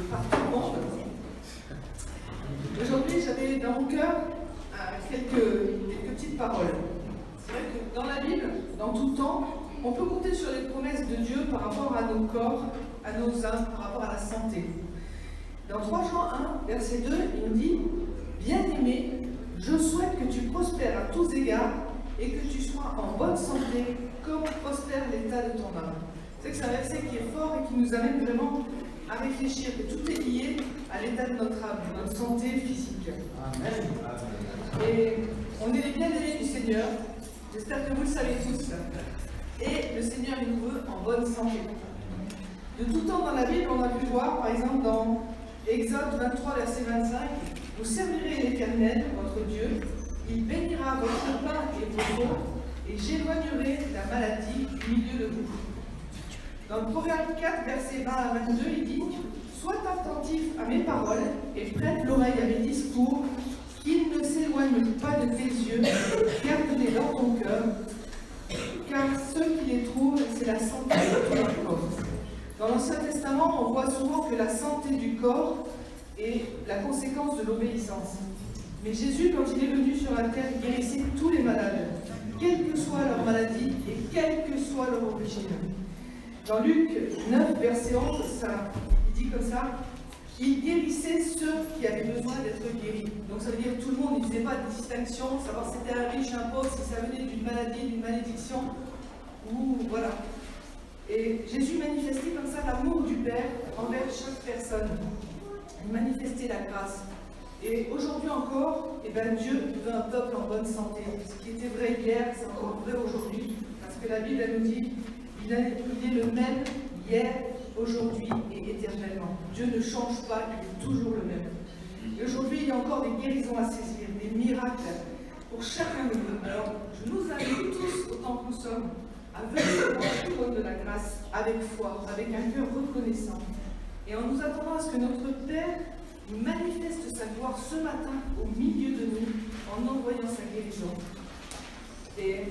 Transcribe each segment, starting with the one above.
partout au monde. Aujourd'hui, j'avais dans mon cœur quelques petites paroles. C'est vrai que dans la Bible, dans tout temps, on peut compter sur les promesses de Dieu par rapport à nos corps, à nos âmes, par rapport à la santé. Dans 3 Jean 1, verset 2, il nous dit « Bien-aimé, je souhaite que tu prospères à tous égards et que tu sois en bonne santé, comme prospère l'état de ton âme. » C'est que c'est un verset qui est fort et qui nous amène vraiment à réfléchir que tout est lié à l'état de notre âme, de notre santé physique. Amen. Et on est les bien-aimés du Seigneur, j'espère que vous le savez tous. Et le Seigneur il nous veut en bonne santé. De tout temps dans la Bible, on a pu voir, par exemple, dans Exode 23, verset 25, « Vous servirez l'Éternel, votre Dieu, il bénira votre pain et vos eaux, et j'éloignerai la maladie du milieu de vous. » Dans le Proverbe 4, verset 20 à 22, il dit « Sois attentif à mes paroles et prête l'oreille à mes discours, qu'ils ne s'éloignent pas de tes yeux, garde-les dans ton cœur, car ceux qui les trouvent, c'est la santé de ton corps. » Dans l'Ancien Testament, on voit souvent que la santé du corps est la conséquence de l'obéissance. Mais Jésus, quand il est venu sur la terre, il guérissait tous les malades, quelle que soit leur maladie et quelle que soit leur origine. Dans Luc 9, verset 11, il dit comme ça, « Il guérissait ceux qui avaient besoin d'être guéris. » Donc ça veut dire tout le monde, il ne faisait pas de distinction, savoir si c'était un riche, un pauvre, si ça venait d'une maladie, d'une malédiction, ou voilà. Et Jésus manifestait comme ça l'amour du Père envers chaque personne. Il manifestait la grâce. Et aujourd'hui encore, Dieu veut un peuple en bonne santé. Ce qui était vrai hier, c'est encore vrai aujourd'hui. Parce que la Bible, elle nous dit, il est le même hier, aujourd'hui et éternellement. Dieu ne change pas, il est toujours le même. Et aujourd'hui, il y a encore des guérisons à saisir, des miracles pour chacun de nous. Alors, je nous invite tous, autant que nous sommes, à venir devant le trône de la grâce avec foi, avec un cœur reconnaissant. Et en nous attendant à ce que notre Père manifeste sa gloire ce matin au milieu de nous en envoyant sa guérison. Et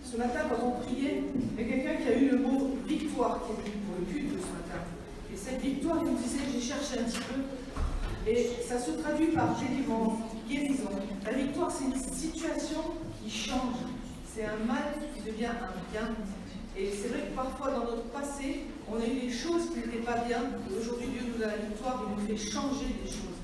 ce matin, quand on priait, il y a quelqu'un qui a eu le mot victoire qui est venu pour le culte ce matin. Et cette victoire, il me disait, j'ai cherché un petit peu, et ça se traduit par délivrance, guérison. La victoire, c'est une situation qui change. C'est un mal qui devient un bien. Et c'est vrai que parfois, dans notre passé, on a eu des choses qui n'étaient pas bien. Et aujourd'hui, Dieu nous donne la victoire, il nous fait changer des choses.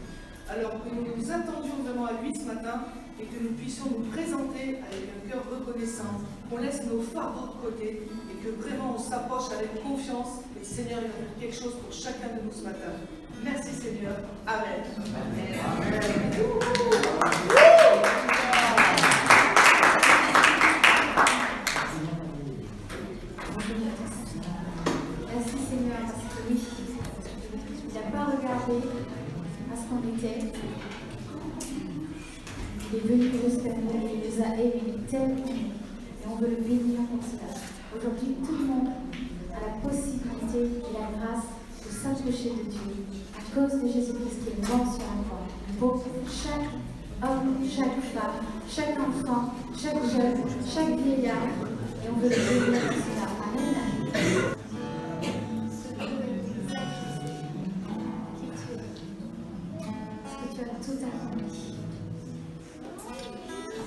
Alors que nous nous attendions vraiment à lui ce matin et que nous puissions nous présenter avec un cœur reconnaissant, qu'on laisse nos fardeaux de côté et que vraiment on s'approche avec confiance et le Seigneur va faire quelque chose pour chacun de nous ce matin. Merci Seigneur. Amen. Amen. Amen. Merci Seigneur, parce que oui, il n'a pas regardé à ce qu'on était. Il est venu nous servir, il nous a aimés tellement, et on veut le bénir pour cela. Aujourd'hui, tout le monde a la possibilité et la grâce de s'approcher de Dieu à cause de Jésus-Christ qui est mort sur la croix. Pour chaque homme, chaque femme, chaque enfant, chaque jeune, chaque vieillard, et on veut le bénir pour cela. Amen. Tu as tout accompli.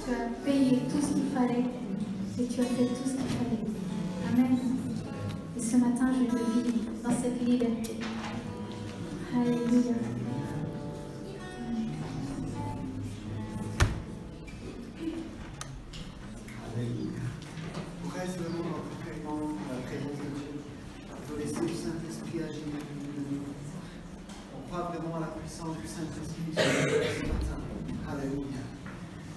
Tu as payé tout ce qu'il fallait et tu as fait tout ce qu'il fallait. Amen. Et ce matin, je le vis dans cette liberté. Alléluia. Alléluia. Pour rester vraiment dans la présence de Dieu, il faut laisser le Saint-Esprit agir de nous. On croit vraiment à la puissance du Saint-Esprit ce matin. Alléluia.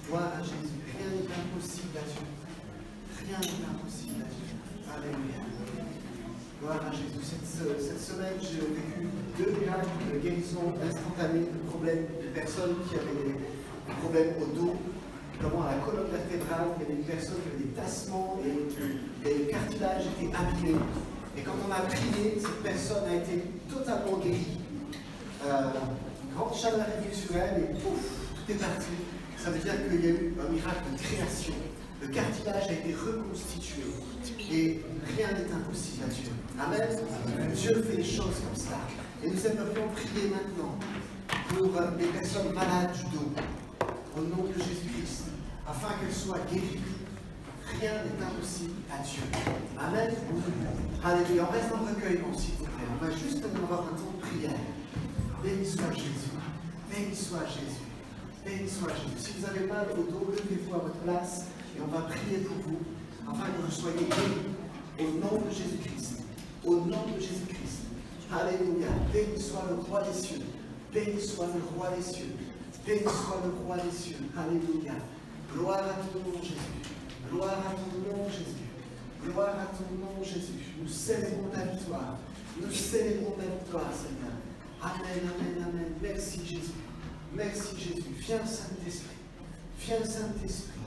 Gloire à Jésus. Rien n'est impossible à Dieu. Rien n'est impossible à Dieu. Alléluia. Gloire à Jésus. Cette semaine, j'ai vécu 2 miracles de guérison instantanée de problèmes de personnes qui avaient des problèmes au dos, notamment à la colonne vertébrale. Il y avait une personne qui avait des tassements et les cartilages étaient abîmés. Et quand on a prié, cette personne a été totalement guérie. Une grande chaleur est venue sur elle et pouf, tout est parti. Ça veut dire qu'il y a eu un miracle de création. Le cartilage a été reconstitué. Et rien n'est impossible à Dieu. Amen. Dieu fait les choses comme ça. Et nous aimerions prier maintenant pour les personnes malades du dos, au nom de Jésus-Christ, afin qu'elles soient guéries. Rien n'est impossible à Dieu. Amen. Alléluia. On reste dans le recueillement, s'il vous plaît. On va juste avoir un temps de prière. Béni soit Jésus. Béni soit Jésus. Béni soit Jésus. Si vous avez mal au dos, levez-vous à votre place et on va prier pour vous, afin que vous soyez guéris. Au nom de Jésus-Christ. Au nom de Jésus-Christ. Alléluia. Béni soit le roi des cieux. Béni soit le roi des cieux. Béni soit le roi des cieux. Alléluia. Gloire à ton nom, Jésus. Gloire à ton nom, Jésus. Gloire à ton nom, Jésus. Nous célébrons ta victoire. Nous célébrons ta victoire, Seigneur. Amen, amen, amen. Merci, Jésus. Merci, Jésus. Viens, Saint-Esprit. Viens, Saint-Esprit.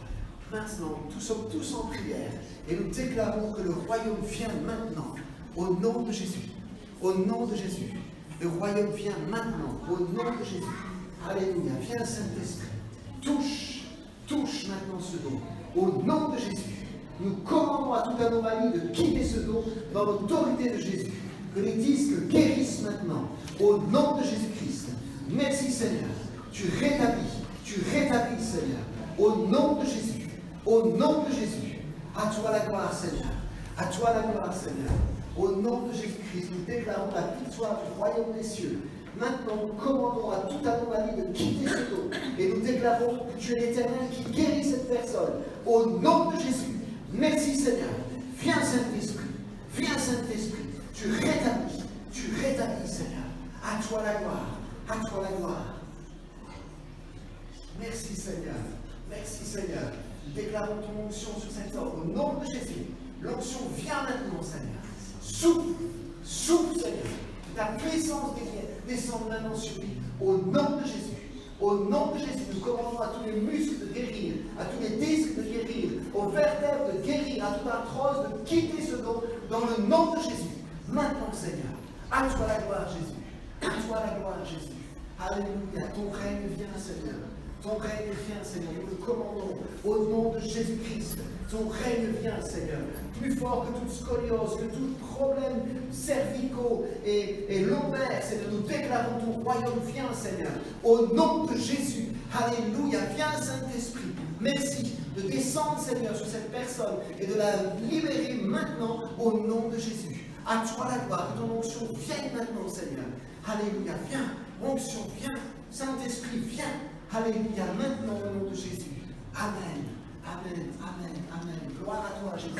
Maintenant, nous sommes tous en prière et nous déclarons que le royaume vient maintenant. Au nom de Jésus. Au nom de Jésus. Le royaume vient maintenant. Au nom de Jésus. Alléluia. Viens, Saint-Esprit. Touche. Touche maintenant ce dos. Au nom de Jésus, nous commandons à toute anomalie de quitter ce dos dans l'autorité de Jésus. Que les disques guérissent maintenant. Au nom de Jésus-Christ. Merci Seigneur. Tu rétablis Seigneur. Au nom de Jésus. Au nom de Jésus. À toi la gloire Seigneur. À toi la gloire Seigneur. Au nom de Jésus-Christ, nous déclarons la victoire du royaume des cieux. Maintenant, nous commandons à toute anomalie de quitter ce dos. Et nous déclarons que tu es l'Éternel qui guérit cette personne. Au nom de Jésus. Merci Seigneur. Viens Saint-Esprit. Viens Saint-Esprit. Tu rétablis Seigneur. À toi la gloire. À toi la gloire. Merci Seigneur. Merci Seigneur. Nous déclarons ton onction sur cet homme. Au nom de Jésus. L'onction vient maintenant Seigneur. Souffle Seigneur. Ta puissance descend maintenant sur lui. Au nom de Jésus. Au nom de Jésus, nous commandons à tous les muscles de guérir, à tous les disques de guérir, aux vertèbres de guérir, à toute arthrose de quitter ce dos, dans le nom de Jésus. Maintenant, Seigneur, à toi la gloire, Jésus. À toi la gloire, Jésus. Alléluia. Ton règne vient, Seigneur. Ton règne vient, Seigneur. Nous le commandons au nom de Jésus-Christ. Ton règne vient, Seigneur. Plus fort que toute scoliose, que tout problème cervicaux et lombaire, Seigneur. Nous déclarons ton royaume vient, Seigneur. Au nom de Jésus. Alléluia. Viens, Saint-Esprit. Merci de descendre, Seigneur, sur cette personne et de la libérer maintenant au nom de Jésus. À toi la gloire. Que ton onction vienne maintenant, Seigneur. Alléluia. Viens. Onction, viens. Saint-Esprit, viens. Alléluia, maintenant au nom de Jésus. Amen, amen, amen, amen. Gloire à toi Jésus.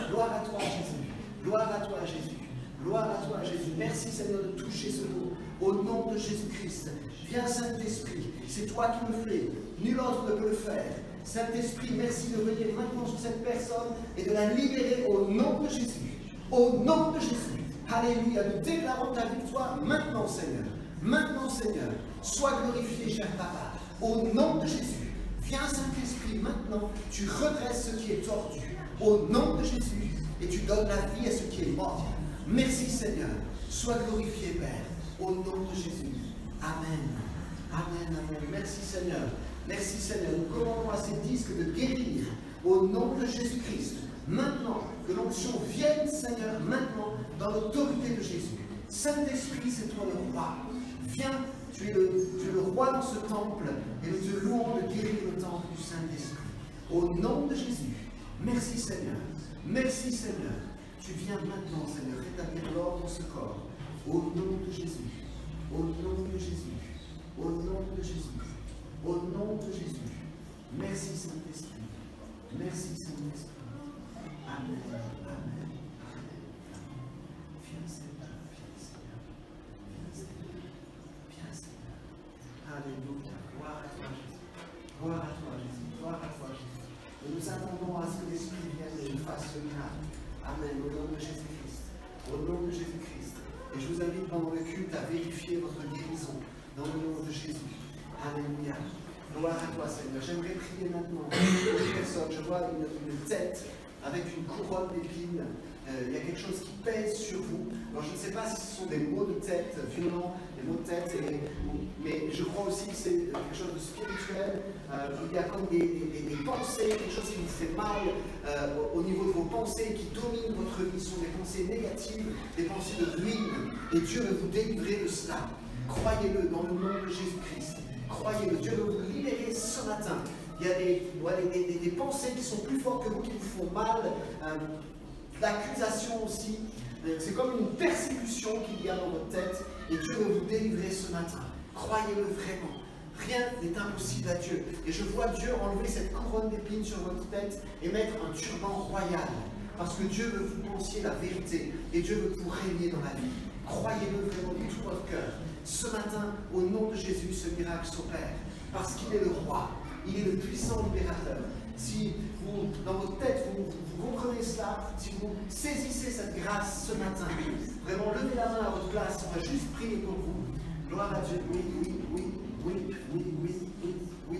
Gloire à toi Jésus. Gloire à toi Jésus. Gloire à toi Jésus. Merci Seigneur de toucher ce dos. Au nom de Jésus-Christ. Viens Saint-Esprit. C'est toi qui le fais. Nul autre ne peut le faire. Saint-Esprit, merci de venir maintenant sur cette personne et de la libérer au nom de Jésus. Au nom de Jésus. Alléluia. Nous déclarons ta victoire maintenant Seigneur. Maintenant Seigneur. Sois glorifié, cher Papa. Au nom de Jésus, viens Saint-Esprit, maintenant, tu redresses ce qui est tordu. Au nom de Jésus, et tu donnes la vie à ce qui est mort. Merci Seigneur, sois glorifié Père, au nom de Jésus. Amen. Amen, amen. Merci Seigneur. Merci Seigneur. Nous commandons à ces disques de guérir, au nom de Jésus-Christ. Maintenant, que l'onction vienne Seigneur, maintenant, dans l'autorité de Jésus. Saint-Esprit, c'est toi le roi. Viens. Tu es le roi dans ce temple et nous te louons de guérir le temple du Saint-Esprit. Au nom de Jésus, merci Seigneur. Merci Seigneur. Tu viens maintenant, Seigneur, rétablir l'ordre dans ce corps. Au nom de Jésus. Au nom de Jésus. Au nom de Jésus. Au nom de Jésus. Merci Saint-Esprit. Merci Saint-Esprit. Amen. Amen. Viens Seigneur. Alléluia. Gloire à toi, Jésus. Gloire à toi, Jésus. Gloire à toi, Jésus. Et nous attendons à ce que l'Esprit vienne et nous fasse ce miracle. Amen. Au nom de Jésus-Christ. Au nom de Jésus-Christ. Et je vous invite pendant le culte à vérifier votre guérison dans le nom de Jésus. Alléluia. Gloire à toi, Seigneur. J'aimerais prier maintenant pour une personne. Je vois une tête avec une couronne d'épines. Il y a quelque chose qui pèse sur vous. Alors je ne sais pas si ce sont des maux de tête violents, des maux de tête, mais je crois aussi que c'est quelque chose de spirituel. Il y a comme des pensées, quelque chose qui vous fait mal au niveau de vos pensées, qui dominent votre vie. Ce sont des pensées négatives, des pensées de ruine. Et Dieu veut vous délivrer de cela. Croyez-le dans le nom de Jésus-Christ. Croyez-le, Dieu veut vous libérer ce matin. Il y a des pensées qui sont plus fortes que vous, qui vous font mal. L'accusation aussi, c'est comme une persécution qu'il y a dans votre tête, et Dieu veut vous délivrer ce matin. Croyez-le vraiment. Rien n'est impossible à Dieu. Et je vois Dieu enlever cette couronne d'épines sur votre tête et mettre un turban royal. Parce que Dieu veut que vous pensiez la vérité, et Dieu veut que vous régniez dans la vie. Croyez-le vraiment de tout votre cœur. Ce matin, au nom de Jésus, ce miracle s'opère. Parce qu'il est le roi. Il est le puissant libérateur. Si vous, dans votre tête, vous comprenez cela, si vous saisissez cette grâce ce matin, vraiment levez la main à votre place, on va juste prier pour vous. Gloire à Dieu, oui, oui, oui, oui, oui, oui, oui, oui.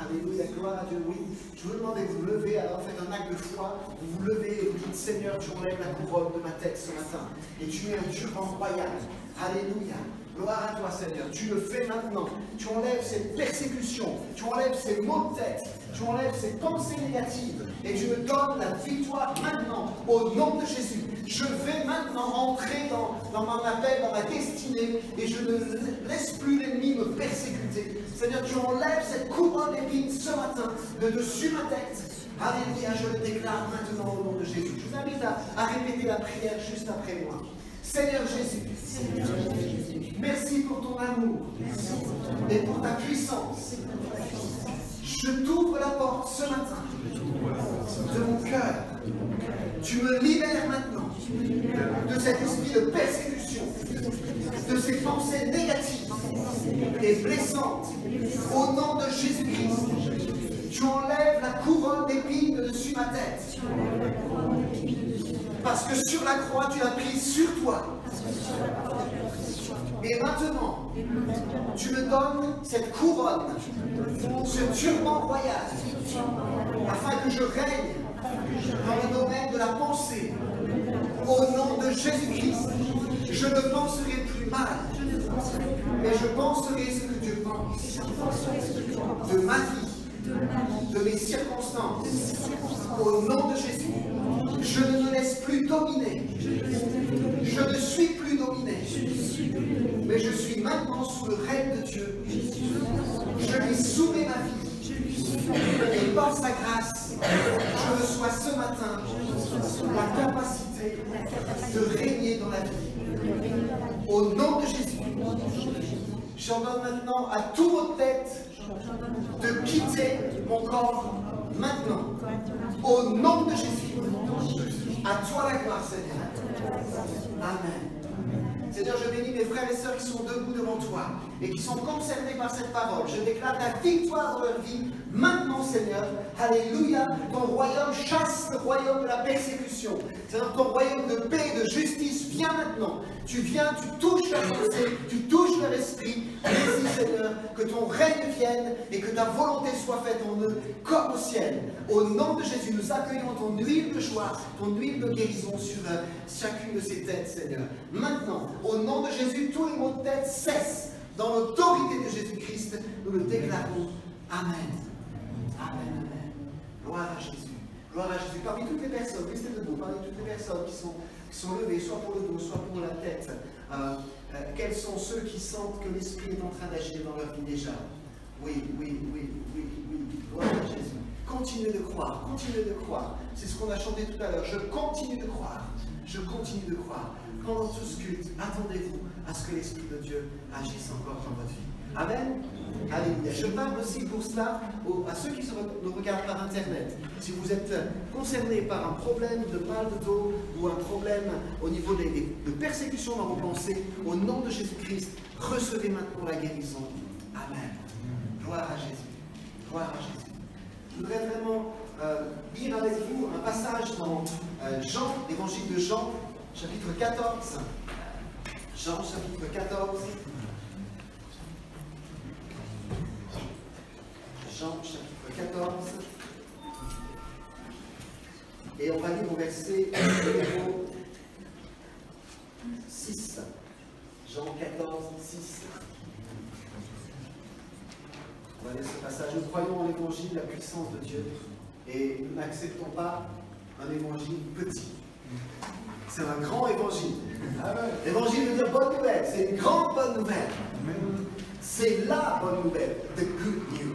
Alléluia, gloire à Dieu, oui. Je vous demande de vous lever, alors faites un acte de foi, vous vous levez et vous dites, Seigneur, tu enlèves la couronne de ma tête ce matin, et tu mets un turban royal. Alléluia. Gloire à toi, Seigneur. Tu le fais maintenant. Tu enlèves cette persécution. Tu enlèves ces maux de tête. Tu enlèves ces pensées négatives. Et tu me donnes la victoire maintenant, au nom de Jésus. Je vais maintenant entrer dans mon appel, dans ma destinée. Et je ne laisse plus l'ennemi me persécuter. Seigneur, tu enlèves cette couronne d'épines ce matin de dessus ma tête. Alléluia, je le déclare maintenant au nom de Jésus. Je vous invite à répéter la prière juste après moi. Seigneur Jésus, merci pour ton amour et pour ta puissance. Je t'ouvre la porte ce matin de mon cœur. Tu me libères maintenant de cet esprit de persécution, de ces pensées négatives et blessantes. Au nom de Jésus-Christ, tu enlèves la couronne d'épines de dessus ma tête. Parce que sur la croix, tu l'as prise sur toi. Et maintenant, tu me donnes cette couronne, ce turban royal, afin que je règne dans le domaine de la pensée. Au nom de Jésus-Christ, je ne penserai plus mal, mais je penserai ce que Dieu pense de ma vie, de mes circonstances. Au nom de Jésus, je ne me laisse plus dominer. Je ne suis plus dominé. Mais je suis maintenant sous le règne de Dieu. Je lui soumets ma vie. Et par sa grâce, je reçois ce matin la capacité de régner dans la vie. Au nom de Jésus, j'ordonne maintenant à toutes vos têtes de quitter mon corps maintenant. Au nom de Jésus. À toi la gloire, Seigneur. Amen. Seigneur, je bénis mes frères et sœurs qui sont debout devant toi et qui sont concernés par cette parole. Je déclare ta victoire dans leur vie maintenant, Seigneur. Alléluia. Ton royaume chasse le royaume de la persécution. Seigneur, ton royaume de paix et de justice vient maintenant. Tu viens, tu touches leur pensée, tu touches leur esprit. Merci, Seigneur, que ton règne vienne et que ta volonté soit faite en eux comme au ciel. Au nom de Jésus, nous accueillons ton huile de joie, ton huile de guérison sur chacune de ces têtes, Seigneur. Maintenant, au nom de Jésus, tous les maux de tête cessent. Dans l'autorité de Jésus-Christ, nous le déclarons. Amen. Amen, amen. Gloire à Jésus. Gloire à Jésus. Parmi toutes les personnes, restez debout, parmi toutes les personnes qui sont levées, soit pour le dos, soit pour la tête, quels sont ceux qui sentent que l'Esprit est en train d'agir dans leur vie déjà? Oui. Gloire à Jésus. Continuez de croire, continuez de croire. C'est ce qu'on a chanté tout à l'heure. Je continue de croire. Je continue de croire. Pendant tout ce culte, attendez-vous à ce que l'Esprit de Dieu agisse encore dans votre vie. Amen. Alléluia. Je parle aussi pour cela à ceux qui nous regardent par Internet. Si vous êtes concernés par un problème de mal de dos ou un problème au niveau de persécution dans vos pensées, au nom de Jésus-Christ, recevez maintenant la guérison. Amen. Gloire à Jésus. Gloire à Jésus. Je voudrais vraiment lire avec vous un passage dans Jean, l'évangile de Jean, chapitre 14. Jean, chapitre 14. Jean, chapitre 14. Et on va va lire au verset numéro 6. Jean 14, 6. On va lire ce passage. Nous croyons en l'évangile, la puissance de Dieu, et nous n'acceptons pas un évangile petit. C'est un grand évangile. L'évangile veut dire bonne nouvelle. C'est une grande bonne nouvelle. C'est la bonne nouvelle. The good news.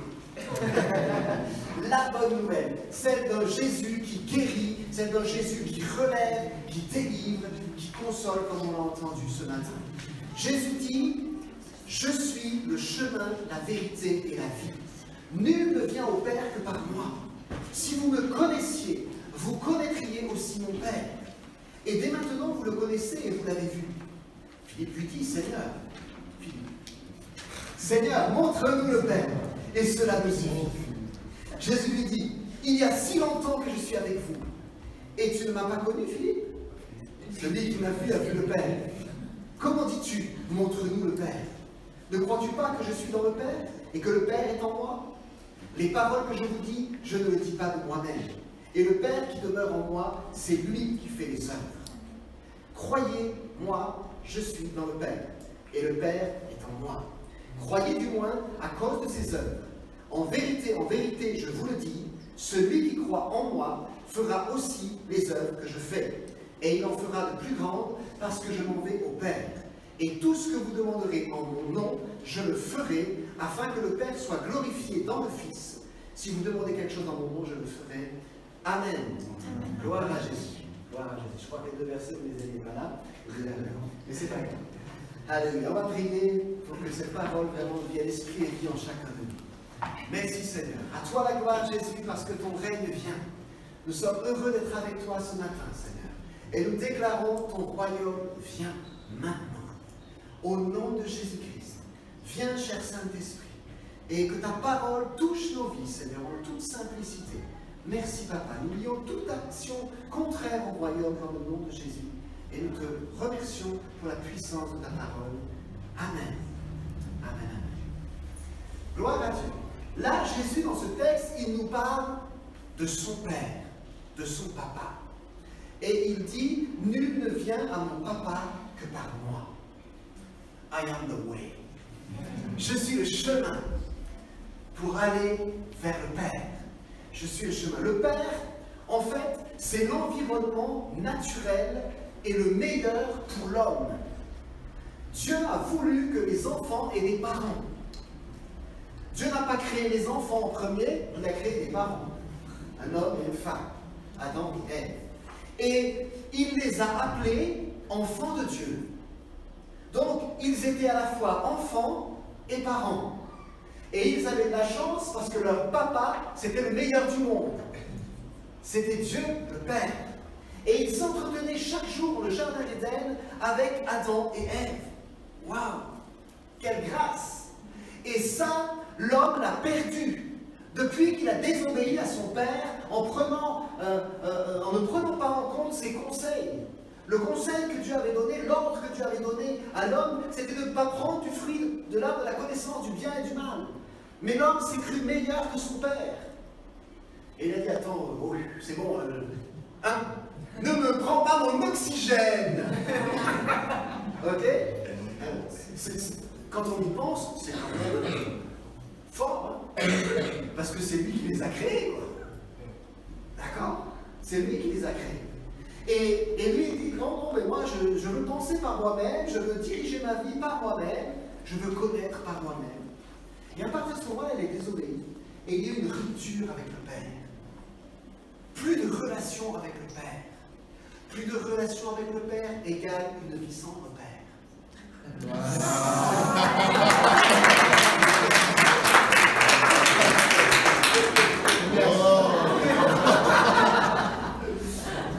La bonne nouvelle. Celle d'un Jésus qui guérit, celle d'un Jésus qui relève, qui délivre, qui console, comme on l'a entendu ce matin. Jésus dit, je suis le chemin, la vérité et la vie. Nul ne vient au Père que par moi. Si vous me connaissiez, vous connaîtriez aussi mon Père. Et dès maintenant, vous le connaissez et vous l'avez vu. Philippe lui dit, Seigneur, montre-nous le Père, et cela nous suffit. Jésus lui dit, il y a si longtemps que je suis avec vous, et tu ne m'as pas connu, Philippe? Celui qui m'a vu a vu le Père. Comment dis-tu, montre-nous le Père? Ne crois-tu pas que je suis dans le Père, et que le Père est en moi? Les paroles que je vous dis, je ne les dis pas de moi-même. Et le Père qui demeure en moi, c'est lui qui fait les œuvres. Croyez-moi, je suis dans le Père, et le Père est en moi. Croyez du moins à cause de ses œuvres. En vérité, je vous le dis, celui qui croit en moi fera aussi les œuvres que je fais. Et il en fera de plus grandes parce que je m'en vais au Père. Et tout ce que vous demanderez en mon nom, je le ferai, afin que le Père soit glorifié dans le Fils. Si vous demandez quelque chose en mon nom, je le ferai. Amen. Gloire à Jésus. Gloire à Jésus. Je crois que les deux versets, vous les avez pas là. Mais c'est pas grave. Alléluia. On va prier pour que cette parole vraiment devienne esprit et vie en chacun de nous. Merci Seigneur. À toi la gloire Jésus, parce que ton règne vient. Nous sommes heureux d'être avec toi ce matin, Seigneur. Et nous déclarons ton royaume vient maintenant. Au nom de Jésus-Christ. Viens, cher Saint-Esprit. Et que ta parole touche nos vies, Seigneur, en toute simplicité. Merci, Papa. Nous lions toute action contraire au royaume dans le nom de Jésus. Et nous te remercions pour la puissance de ta parole. Amen. Amen, amen. Gloire à Dieu. Là, Jésus, dans ce texte, il nous parle de son Père, de son Papa. Et il dit, nul ne vient à mon Papa que par moi. I am the way. Je suis le chemin pour aller vers le Père. Je suis le chemin. Le Père, en fait, c'est l'environnement naturel et le meilleur pour l'homme. Dieu a voulu que les enfants aient des parents. Dieu n'a pas créé les enfants en premier, il a créé des parents. Un homme et une femme, Adam et Ève. Et il les a appelés enfants de Dieu. Donc, ils étaient à la fois enfants et parents. Et ils avaient de la chance parce que leur papa, c'était le meilleur du monde. C'était Dieu, le Père. Et ils s'entretenaient chaque jour dans le jardin d'Éden avec Adam et Ève. Waouh! Quelle grâce! Et ça, l'homme l'a perdu. Depuis qu'il a désobéi à son Père en ne prenant pas en compte ses conseils. Le conseil que Dieu avait donné, l'ordre que Dieu avait donné à l'homme, c'était de ne pas prendre du fruit de l'arbre de la connaissance du bien et du mal. Mais l'homme s'est cru meilleur que son Père. Et il a dit, attends, c'est bon, ne me prends pas mon oxygène. Ok? Quand on y pense, c'est quand même fort, hein? Parce que c'est lui qui les a créés, quoi. D'accord? C'est lui qui les a créés. Et lui, il dit, non, mais moi, je veux penser par moi-même, je veux diriger ma vie par moi-même, je veux connaître par moi-même. Et à partir de ce moment-là, elle est désobéie. Et il y a une rupture avec le Père. Plus de relation avec le Père. Plus de relation avec le Père égale une vie sans repère.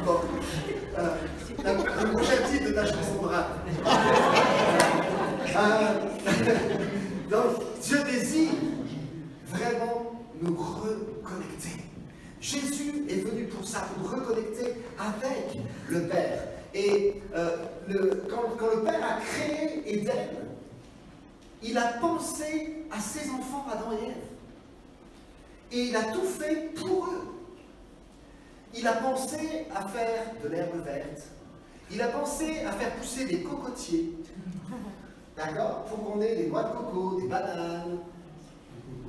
Bon, le prochain titre de ta chanson de rap. Donc, Dieu désire vraiment nous reconnecter. Jésus est venu pour ça, pour nous reconnecter avec le Père. Et quand le Père a créé Éden, il a pensé à ses enfants Adam et Ève. Et il a tout fait pour eux. il a pensé à faire de l'herbe verte, il a pensé à faire pousser des cocotiers, d'accord, pour qu'on ait des noix de coco, des bananes.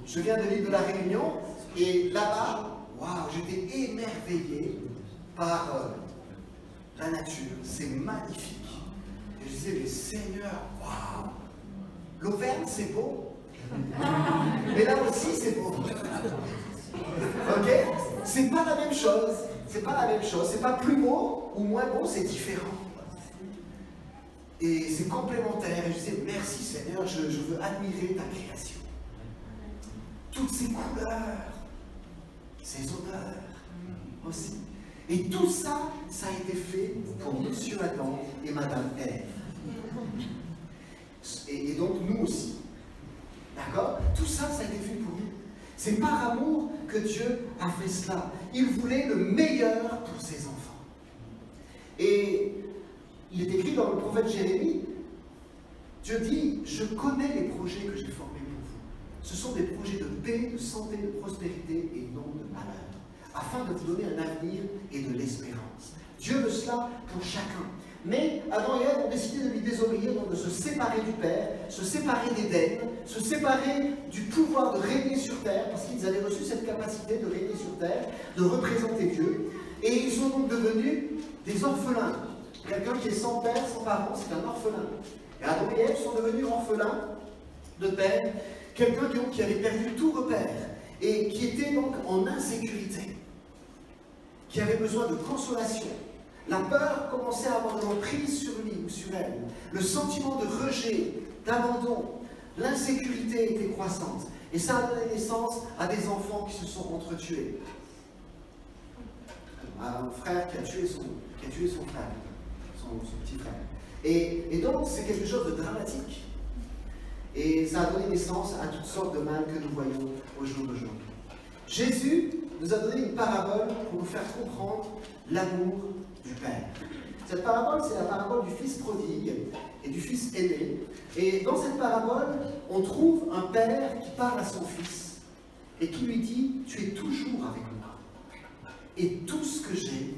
Je viens de l'île de la Réunion, et là-bas, waouh, j'étais émerveillé par la nature, c'est magnifique. Et je disais, mais Seigneur, waouh, l'Auvergne c'est beau, mais là aussi c'est beau. Ok? C'est pas la même chose, c'est pas la même chose, c'est pas plus beau ou moins beau, c'est différent. Et c'est complémentaire, et je disais, merci Seigneur, je veux admirer ta création. Toutes ces couleurs, ces odeurs aussi. Et tout ça, ça a été fait pour Monsieur Adam et Madame Ève. Et donc nous aussi. D'accord? Tout ça, ça a été fait pour nous. C'est par amour que Dieu a fait cela. Il voulait le meilleur pour ses enfants. Et il est écrit dans le prophète Jérémie, Dieu dit, je connais les projets que j'ai formés pour vous. Ce sont des projets de paix, de santé, de prospérité et non de malheur, afin de vous donner un avenir et de l'espérance. Dieu veut cela pour chacun. Mais Adam et Ève ont décidé de lui désobéir, donc de se séparer du Père, se séparer d'Éden, se séparer du pouvoir de régner sur terre, parce qu'ils avaient reçu cette capacité de régner sur terre, de représenter Dieu. Et ils sont donc devenus des orphelins. Quelqu'un qui est sans père, sans parents, c'est un orphelin. Et Adam et Ève sont devenus orphelins de père, quelqu'un qui avait perdu tout repère, et qui était donc en insécurité, qui avait besoin de consolation. La peur commençait à avoir de l'emprise sur lui ou sur elle. Le sentiment de rejet, d'abandon, l'insécurité était croissante. Et ça a donné naissance à des enfants qui se sont entretués. Un frère qui a tué son frère, son petit frère. Et donc, c'est quelque chose de dramatique. Et ça a donné naissance à toutes sortes de mal que nous voyons au jour d'aujourd'hui. Jésus nous a donné une parabole pour nous faire comprendre l'amour du Père. Cette parabole, c'est la parabole du fils prodigue et du fils aîné. Et dans cette parabole, on trouve un père qui parle à son fils et qui lui dit « Tu es toujours avec moi, et tout ce que j'ai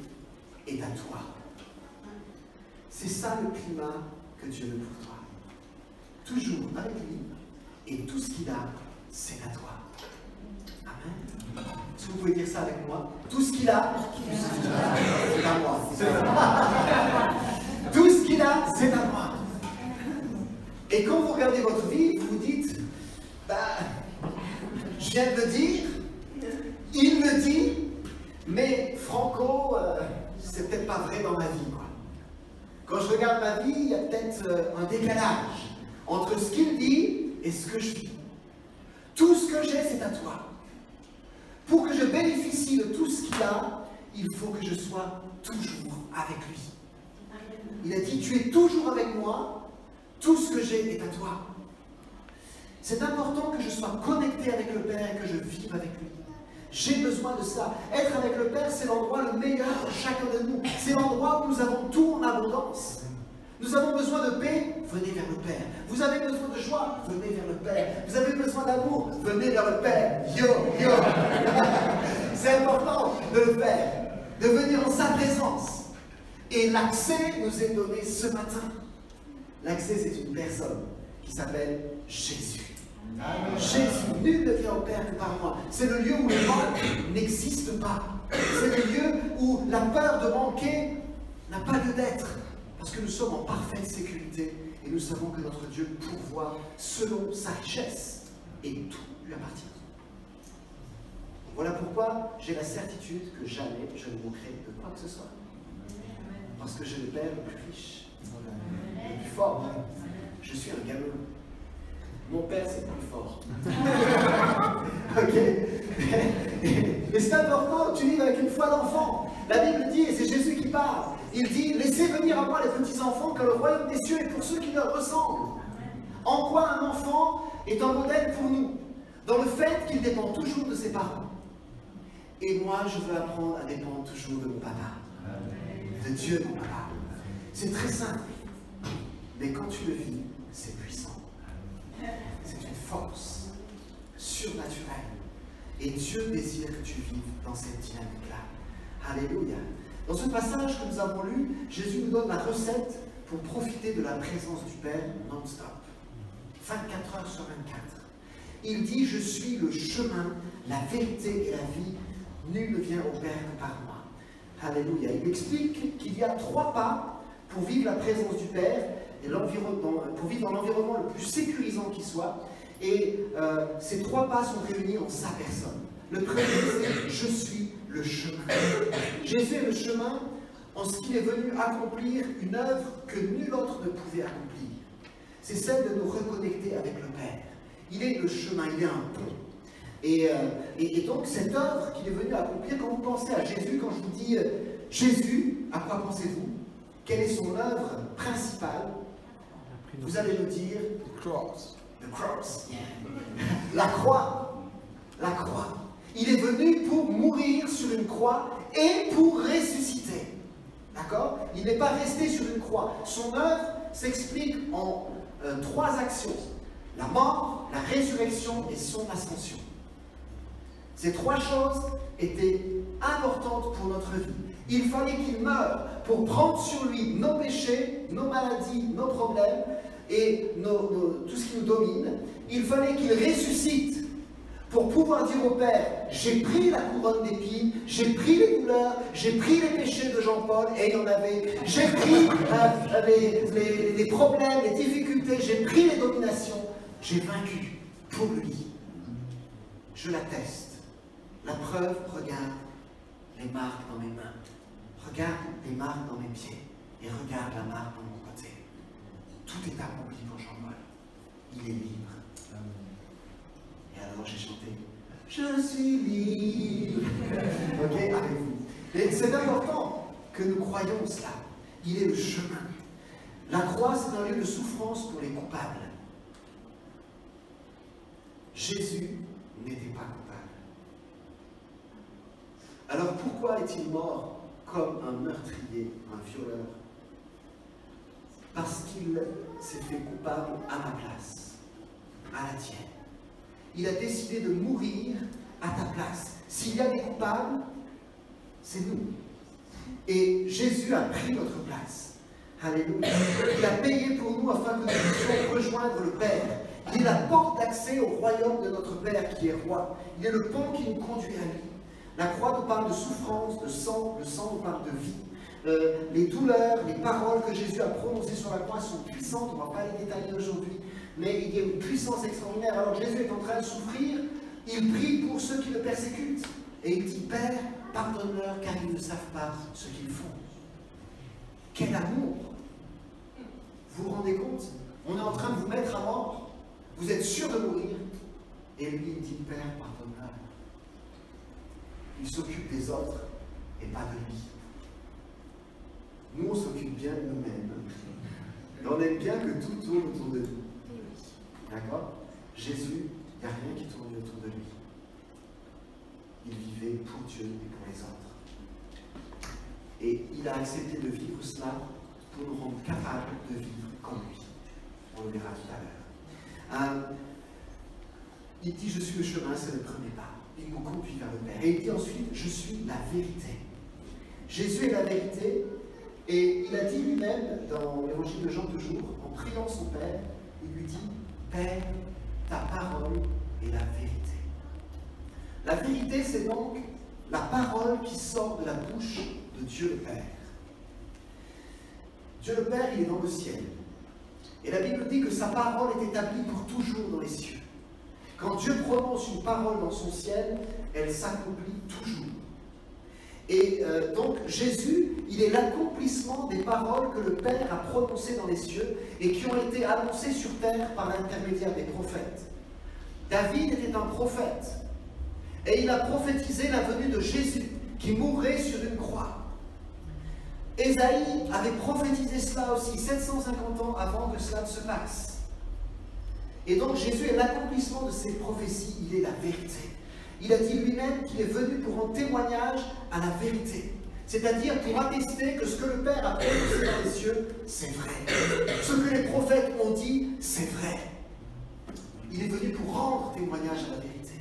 est à toi. » C'est ça le climat que Dieu veut pour toi. Toujours avec lui, et tout ce qu'il a, c'est à toi. Amen. Est-ce que vous pouvez dire ça avec moi? Tout ce qu'il a, c'est à moi. Tout ce qu'il a, c'est à moi. Et quand vous regardez votre vie, vous vous dites, je viens de le dire, il le dit, mais Franco, c'est peut-être pas vrai dans ma vie, quoi. Quand je regarde ma vie, il y a peut-être un décalage entre ce qu'il dit et ce que je vis. Tout ce que j'ai, c'est à toi. Pour que je bénéficie de tout ce qu'il a, il faut que je sois toujours avec lui. Il a dit, tu es toujours avec moi, tout ce que j'ai est à toi. C'est important que je sois connecté avec le Père et que je vive avec lui. J'ai besoin de ça. Être avec le Père, c'est l'endroit le meilleur pour chacun de nous. C'est l'endroit où nous avons tout en abondance. Nous avons besoin de paix, venez vers le Père. Vous avez besoin de joie, venez vers le Père. Vous avez besoin d'amour, venez vers le Père. Yo, yo. C'est important de le faire, de venir en sa présence. Et l'accès nous est donné ce matin. L'accès, c'est une personne qui s'appelle Jésus. Jésus, nul ne vient au Père que par moi. C'est le lieu où le manque n'existe pas. C'est le lieu où la peur de manquer n'a pas lieu d'être. Parce que nous sommes en parfaite sécurité et nous savons que notre Dieu pourvoit selon sa richesse et tout lui appartient. Voilà pourquoi j'ai la certitude que jamais je ne manquerai de quoi que ce soit. Parce que j'ai le Père le plus riche, le plus fort. Je suis un gamin. Mon père, c'est plus fort. Ok? Et c'est important que tu vives avec une foi d'enfant. La Bible dit, et c'est Jésus qui parle, il dit, laissez venir à moi les petits enfants, car le royaume des cieux est pour ceux qui leur ressemblent. En quoi un enfant est un modèle pour nous? Dans le fait qu'il dépend toujours de ses parents. Et moi, je veux apprendre à dépendre toujours de mon papa. De Dieu, mon papa. C'est très simple. Mais quand tu le vis, c'est puissant. C'est une force surnaturelle. Et Dieu désire que tu vives dans cette dynamique-là. Alléluia. Dans ce passage que nous avons lu, Jésus nous donne la recette pour profiter de la présence du Père non-stop. 24 heures sur 24. Il dit, je suis le chemin, la vérité et la vie. Nul ne vient au Père que par moi. Alléluia. Il explique qu'il y a 3 pas pour vivre la présence du Père, et pour vivre dans l'environnement le plus sécurisant qui soit. Et ces 3 pas sont réunis en sa personne. Le premier, c'est « Je suis le chemin ». Jésus est le chemin en ce qu'il est venu accomplir une œuvre que nul autre ne pouvait accomplir. C'est celle de nous reconnecter avec le Père. Il est le chemin, il est un pont. Et donc, cette œuvre qu'il est venu accomplir, quand vous pensez à Jésus, quand je vous dis Jésus, à quoi pensez-vous? Quelle est son œuvre principale? Vous allez me dire The cross. The cross. Yeah. La croix. La croix. Il est venu pour mourir sur une croix et pour ressusciter. D'accord? Il n'est pas resté sur une croix. Son œuvre s'explique en 3 actions. La mort, la résurrection et son ascension. Ces 3 choses étaient importantes pour notre vie. Il fallait qu'il meure pour prendre sur lui nos péchés, nos maladies, nos problèmes et tout ce qui nous domine. Il fallait qu'il ressuscite pour pouvoir dire au Père, j'ai pris la couronne d'épines, j'ai pris les douleurs, j'ai pris les péchés de Jean-Paul, et il y en avait, j'ai pris les problèmes, les difficultés, j'ai pris les dominations, j'ai vaincu pour lui. Je l'atteste. La preuve, regarde les marques dans mes mains, regarde les marques dans mes pieds, et regarde la marque dans mon côté. Tout est accompli pour Jean-Paul. Il est libre. Et alors j'ai chanté « Je suis libre ». Ok, avec vous. Et c'est important que nous croyions cela. Il est le chemin. La croix, c'est un lieu de souffrance pour les coupables. Jésus n'était pas coupable. Alors pourquoi est-il mort comme un meurtrier, un violeur? Parce qu'il s'est fait coupable à ma place, à la tienne. Il a décidé de mourir à ta place. S'il y a des coupables, c'est nous. Et Jésus a pris notre place. Alléluia. Il a payé pour nous afin que nous puissions rejoindre le Père. Il est la porte d'accès au royaume de notre Père qui est roi. Il est le pont qui nous conduit à lui. La croix nous parle de souffrance, de sang, le sang nous parle de vie. Les douleurs, les paroles que Jésus a prononcées sur la croix sont puissantes, on ne va pas les détailler aujourd'hui, mais il y a une puissance extraordinaire. Alors Jésus est en train de souffrir, il prie pour ceux qui le persécutent. Et il dit, Père, pardonne-leur car ils ne savent pas ce qu'ils font. Quel amour! Vous vous rendez compte? On est en train de vous mettre à mort, vous êtes sûr de mourir, et lui il dit, Père, pardonne-leur. Il s'occupe des autres et pas de lui. Nous, on s'occupe bien de nous-mêmes. Et on aime bien que tout tourne autour de nous. D'accord? Jésus, il n'y a rien qui tourne autour de lui. Il vivait pour Dieu et pour les autres. Et il a accepté de vivre cela pour nous rendre capables de vivre comme lui. On le verra tout à l'heure. Il dit, je suis le chemin, c'est le premier pas. Il nous conduit vers le Père. Et il dit ensuite, je suis la vérité. Jésus est la vérité, et il a dit lui-même, dans l'évangile de Jean toujours, en priant son Père, il lui dit, Père, ta parole est la vérité. La vérité, c'est donc la parole qui sort de la bouche de Dieu le Père. Dieu le Père, il est dans le ciel. Et la Bible dit que sa parole est établie pour toujours dans les cieux. Quand Dieu prononce une parole dans son ciel, elle s'accomplit toujours. Et donc Jésus, il est l'accomplissement des paroles que le Père a prononcées dans les cieux et qui ont été annoncées sur terre par l'intermédiaire des prophètes. David était un prophète et il a prophétisé la venue de Jésus qui mourrait sur une croix. Ésaïe avait prophétisé cela aussi 750 ans avant que cela ne se passe. Et donc Jésus est l'accomplissement de ces prophéties, il est la vérité. Il a dit lui-même qu'il est venu pour rendre témoignage à la vérité. C'est-à-dire pour attester que ce que le Père a prononcé dans les cieux, c'est vrai. Ce que les prophètes ont dit, c'est vrai. Il est venu pour rendre témoignage à la vérité.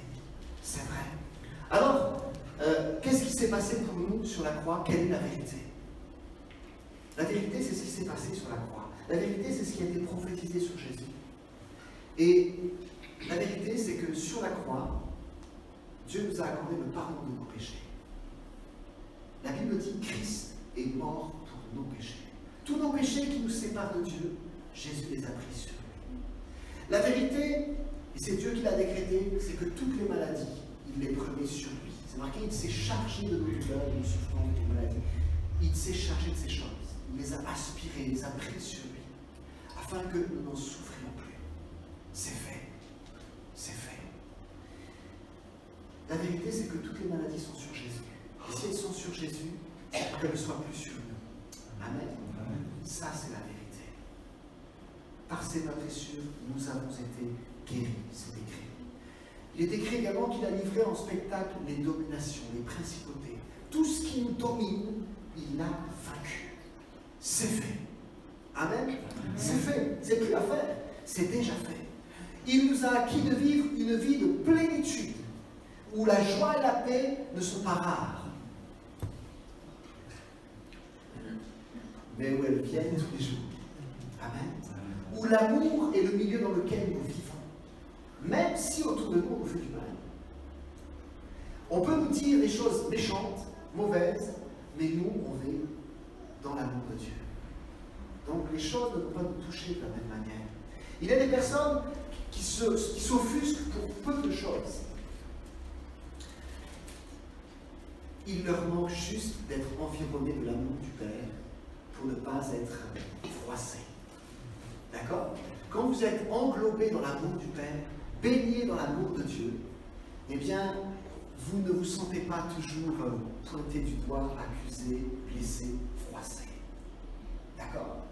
C'est vrai. Alors, qu'est-ce qui s'est passé pour nous nous sur la croix quelle est la vérité. La vérité, c'est ce qui s'est passé sur la croix. La vérité, c'est ce qui a été prophétisé sur Jésus. Et la vérité, c'est que sur la croix, Dieu nous a accordé le pardon de nos péchés. La Bible dit Christ est mort pour nos péchés. Tous nos péchés qui nous séparent de Dieu, Jésus les a pris sur lui. La vérité, et c'est Dieu qui l'a décrété, c'est que toutes les maladies, il les prenait sur lui. C'est marqué, il s'est chargé de nos douleurs, de nos souffrances, de nos maladies. Il s'est chargé de ces choses. Il les a aspirées, il les a prises sur lui, afin que nous n'en souffrions plus. C'est fait. C'est fait. La vérité, c'est que toutes les maladies sont sur Jésus. Et si elles sont sur Jésus, qu'elles ne soient plus sur nous. Amen. Ça, c'est la vérité. Par ses meurtrissures, nous avons été guéris. C'est écrit. Il est écrit également qu'il a livré en spectacle les dominations, les principautés. Tout ce qui nous domine, il l'a vaincu. C'est fait. Amen. C'est fait. C'est plus à faire. C'est déjà fait. Il nous a acquis de vivre une vie de plénitude, où la joie et la paix ne sont pas rares, mais où elles viennent tous les jours. Amen. Où l'amour est le milieu dans lequel nous vivons, même si autour de nous on nous fait du mal. On peut nous dire des choses méchantes, mauvaises, mais nous, on est dans l'amour de Dieu. Donc les choses ne vont pas nous toucher de la même manière. Il y a des personnes qui s'offusquent pour peu de choses. Il leur manque juste d'être environnés de l'amour du Père pour ne pas être froissés. D'accord? Quand vous êtes englobés dans l'amour du Père, baignés dans l'amour de Dieu, eh bien, vous ne vous sentez pas toujours pointé du doigt, accusé, blessé, froissé. D'accord?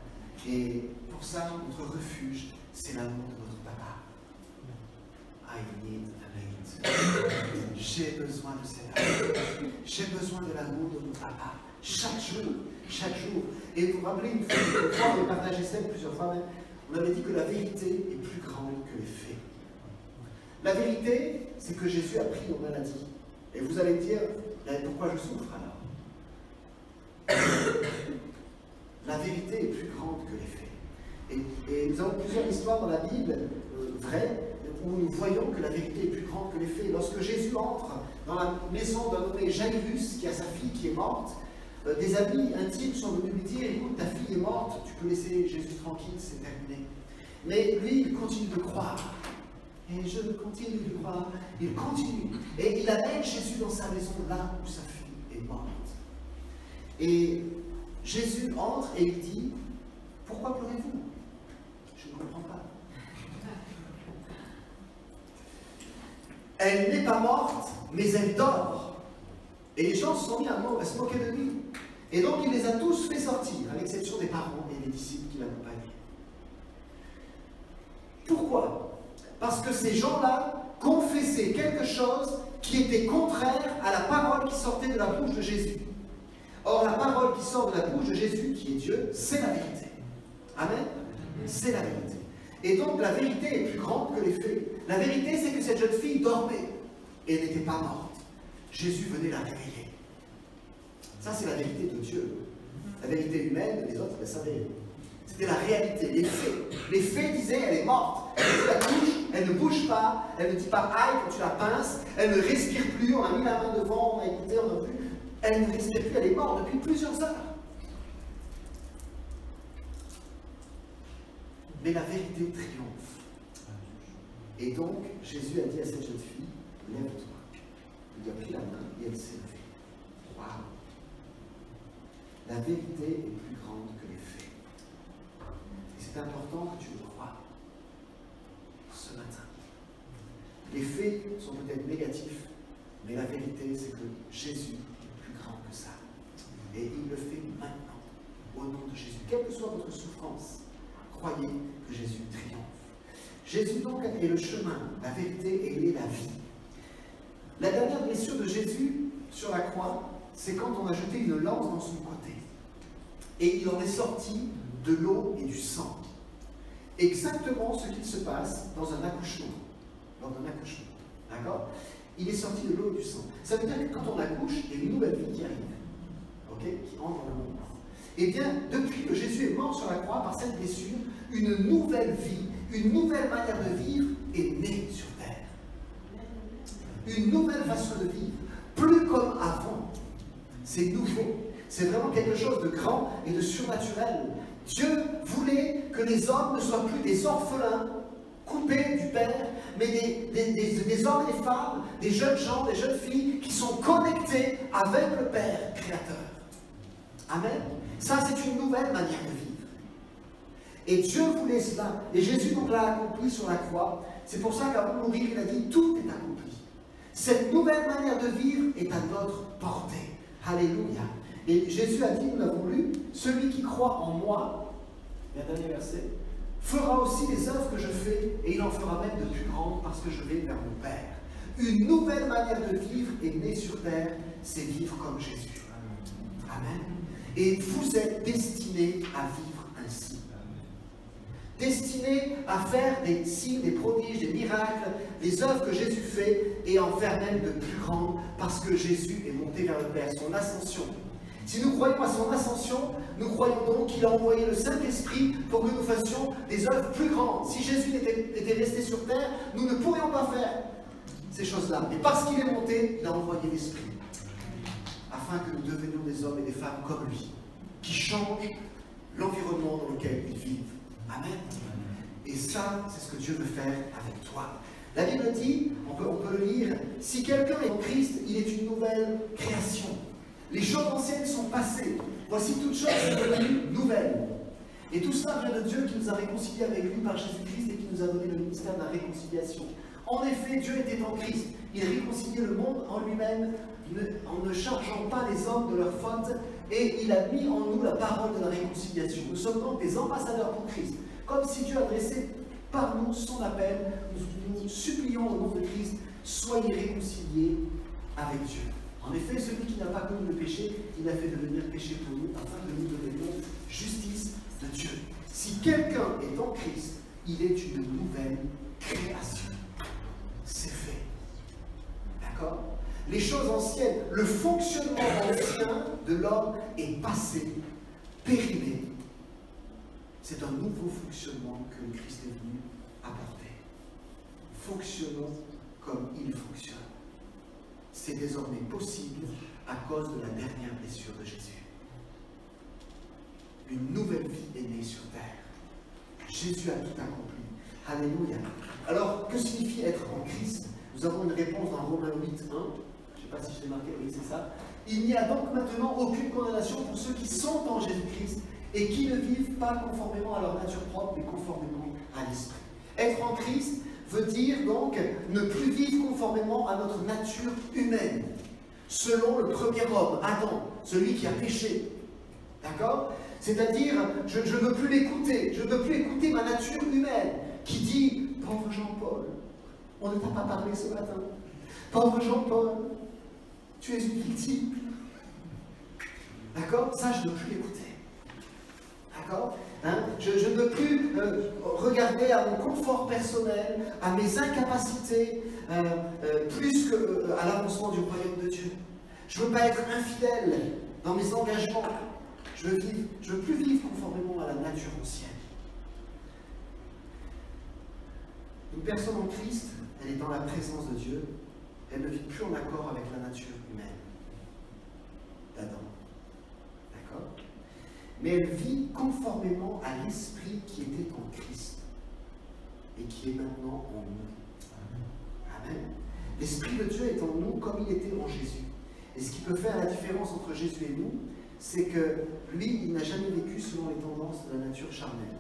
Et pour ça, notre refuge, c'est l'amour de notre Papa. I need a mate. J'ai besoin de cet amour. J'ai besoin de l'amour de mon Papa. Chaque jour, chaque jour. Et vous vous rappelez, une fois, on a partagé ça plusieurs fois même, on avait dit que la vérité est plus grande que les faits. La vérité, c'est que Jésus a pris nos maladies. Et vous allez me dire, pourquoi je souffre alors? La vérité est plus grande que les faits. Et nous avons plusieurs histoires dans la Bible, vraies, où nous voyons que la vérité est plus grande que les faits. Lorsque Jésus entre dans la maison d'un nommé Jairus, qui a sa fille qui est morte, des amis intimes sont venus lui dire, écoute, ta fille est morte, tu peux laisser Jésus tranquille, c'est terminé. Mais lui, il continue de croire. Et je continue de croire, il continue. Et il amène Jésus dans sa maison, là où sa fille est morte. Et Jésus entre et il dit, pourquoi pleurez-vous? Je ne comprends pas. Elle n'est pas morte, mais elle dort. Et les gens se sont mis à se moquer de lui. Et donc il les a tous fait sortir, à l'exception des parents et des disciples qui l'accompagnaient. Pourquoi? Parce que ces gens-là confessaient quelque chose qui était contraire à la parole qui sortait de la bouche de Jésus. Or, la parole qui sort de la bouche de Jésus, qui est Dieu, c'est la vérité. Amen? C'est la vérité. Et donc, la vérité est plus grande que les faits. La vérité, c'est que cette jeune fille dormait et n'était pas morte. Jésus venait la réveiller. Ça, c'est la vérité de Dieu. La vérité humaine, les autres le savaient. C'était la réalité, les faits. Les faits disaient, elle est morte. Elle ne bouge pas, elle ne dit pas aïe quand tu la pinces, elle ne respire plus, on a mis la main devant, on a écouté, on a vu. Elle ne respire plus, elle est morte depuis plusieurs heures. Mais la vérité triomphe. Et donc, Jésus a dit à cette jeune fille, lève-toi. Il lui a pris la main et elle s'est levée. Waouh! La vérité est plus grande que les faits. Et c'est important que tu le crois ce matin. Les faits sont peut-être négatifs, mais la vérité, c'est que Jésus est plus grand que ça. Et il le fait maintenant, au nom de Jésus. Quelle que soit votre souffrance, croyez que Jésus triomphe. Jésus donc est le chemin, la vérité et il est la vie. La dernière blessure de Jésus sur la croix, c'est quand on a jeté une lance dans son côté. Et il en est sorti de l'eau et du sang. Exactement ce qu'il se passe dans un accouchement. Lors d'un accouchement. D'accord? Il est sorti de l'eau et du sang. Ça veut dire que quand on accouche, il y a une nouvelle vie qui arrive. qui entre dans le monde. Eh bien, depuis que Jésus est mort sur la croix par cette blessure, une nouvelle vie, une nouvelle manière de vivre est née sur terre. Une nouvelle façon de vivre, plus comme avant. C'est nouveau. C'est vraiment quelque chose de grand et de surnaturel. Dieu voulait que les hommes ne soient plus des orphelins coupés du Père, mais des hommes et des femmes, des jeunes gens, des jeunes filles qui sont connectés avec le Père créateur. Amen. Ça, c'est une nouvelle manière de vivre. Et Dieu voulait cela. Et Jésus donc l'a accompli sur la croix. C'est pour ça qu'avant de mourir, il a dit, tout est accompli. Cette nouvelle manière de vivre est à notre portée. Alléluia. Et Jésus a dit, nous l'avons lu, celui qui croit en moi, le dernier verset, fera aussi les œuvres que je fais, et il en fera même de plus grandes parce que je vais vers mon Père. Une nouvelle manière de vivre est née sur terre, c'est vivre comme Jésus. Amen. Et vous êtes destinés à vivre ainsi. Destinés à faire des signes, des prodiges, des miracles, des œuvres que Jésus fait, et en faire même de plus grandes parce que Jésus est monté vers le Père, son ascension. Si nous croyons à son ascension, nous croyons donc qu'il a envoyé le Saint-Esprit pour que nous fassions des œuvres plus grandes. Si Jésus était resté sur terre, nous ne pourrions pas faire ces choses-là. Mais parce qu'il est monté, il a envoyé l'Esprit, afin que nous devenions des hommes et des femmes comme lui, qui changent l'environnement dans lequel ils vivent. Amen. Et ça, c'est ce que Dieu veut faire avec toi. La Bible dit, on peut le lire, si quelqu'un est en Christ, il est une nouvelle création. Les choses anciennes sont passées. Voici toutes choses sont devenues nouvelles. Et tout cela vient de Dieu qui nous a réconciliés avec lui par Jésus-Christ et qui nous a donné le ministère de la réconciliation. En effet, Dieu était en Christ. Il réconciliait le monde en lui-même en ne chargeant pas les hommes de leurs fautes, et il a mis en nous la parole de la réconciliation. Nous sommes donc des ambassadeurs pour Christ. Comme si Dieu adressait par nous son appel, nous supplions au nom de Christ, soyez réconciliés avec Dieu. En effet, celui qui n'a pas connu le péché, il a fait devenir péché pour nous, afin que nous devenions justice de Dieu. Si quelqu'un est en Christ, il est une nouvelle création. C'est fait. D'accord? Les choses anciennes, le fonctionnement ancien de l'homme est passé, périmé. C'est un nouveau fonctionnement que le Christ est venu apporter. Fonctionnons comme il fonctionne. C'est désormais possible à cause de la dernière blessure de Jésus. Une nouvelle vie est née sur terre. Jésus a tout accompli. Alléluia. Alors, que signifie être en Christ? Nous avons une réponse dans Romains 8, 1. Je ne sais pas si je l'ai marqué, oui, c'est ça. Il n'y a donc maintenant aucune condamnation pour ceux qui sont en Jésus-Christ et qui ne vivent pas conformément à leur nature propre, mais conformément à l'Esprit. Être en Christ veut dire donc ne plus vivre conformément à notre nature humaine, selon le premier homme, Adam, celui qui a péché. D'accord? C'est-à-dire, je ne veux plus l'écouter, je ne veux plus écouter ma nature humaine qui dit, pauvre Jean-Paul, on ne t'a pas parlé ce matin, pauvre Jean-Paul, tu es une victime. D'accord? Ça, je ne veux plus l'écouter. D'accord? Je ne veux plus regarder à mon confort personnel, à mes incapacités, plus qu'à l'avancement du royaume de Dieu. Je ne veux pas être infidèle dans mes engagements. Je veux plus vivre conformément à la nature ancienne. Une personne en Christ, elle est dans la présence de Dieu, elle ne vit plus en accord avec la nature humaine d'Adam. D'accord? Mais elle vit conformément à l'Esprit qui était en Christ et qui est maintenant en nous. Amen. L'Esprit de Dieu est en nous comme il était en Jésus. Et ce qui peut faire la différence entre Jésus et nous, c'est que lui, il n'a jamais vécu selon les tendances de la nature charnelle.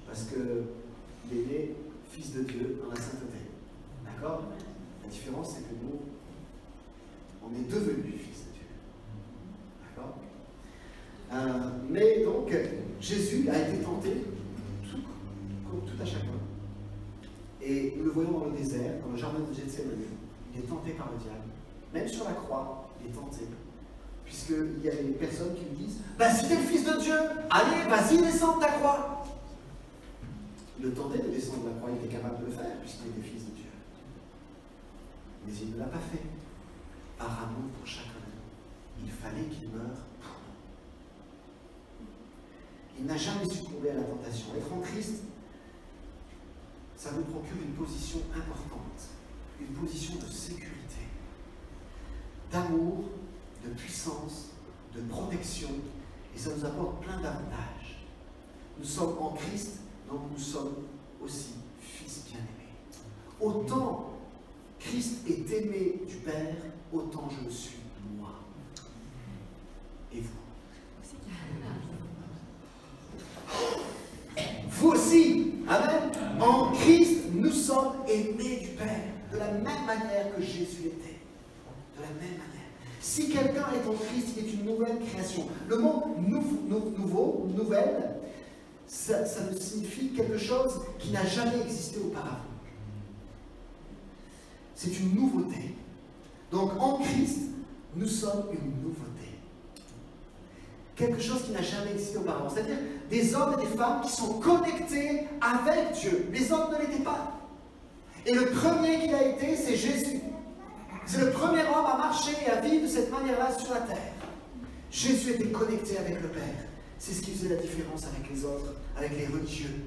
Parce qu'il est né fils de Dieu dans la sainteté. D'accord? La différence, c'est que nous, on est devenus fils de Dieu. D'accord? Mais donc, Jésus a été tenté, comme tout à chacun. Et nous le voyons dans le désert, dans le jardin de Gethsémani. Il est tenté par le diable. Même sur la croix, il est tenté. Puisqu'il y a des personnes qui lui disent, bah, si tu es le fils de Dieu, allez, vas-y, descends de ta croix. Il le tentait de descendre de la croix, il était capable de le faire, puisqu'il était fils de Dieu. Mais il ne l'a pas fait, par amour pour chacun de nous. il fallait qu'il meure pour nous. Il n'a jamais succombé à la tentation. Être en Christ, ça nous procure une position importante, une position de sécurité, d'amour, de puissance, de protection, et ça nous apporte plein d'avantages. Nous sommes en Christ, donc nous sommes aussi fils bien-aimés. Autant Christ est aimé du Père, autant je le suis moi. Et vous? Vous aussi, amen. En Christ, nous sommes aimés du Père, de la même manière que Jésus était. De la même manière. Si quelqu'un est en Christ, il est une nouvelle création. Le mot nouveau, nouvelle, ça signifie quelque chose qui n'a jamais existé auparavant. C'est une nouveauté. Donc en Christ, nous sommes une nouveauté. Quelque chose qui n'a jamais existé auparavant. C'est-à-dire des hommes et des femmes qui sont connectés avec Dieu. Les hommes ne l'étaient pas. Et le premier qu'il a été, c'est Jésus. C'est le premier homme à marcher et à vivre de cette manière-là sur la terre. Jésus était connecté avec le Père. C'est ce qui faisait la différence avec les autres, avec les religieux.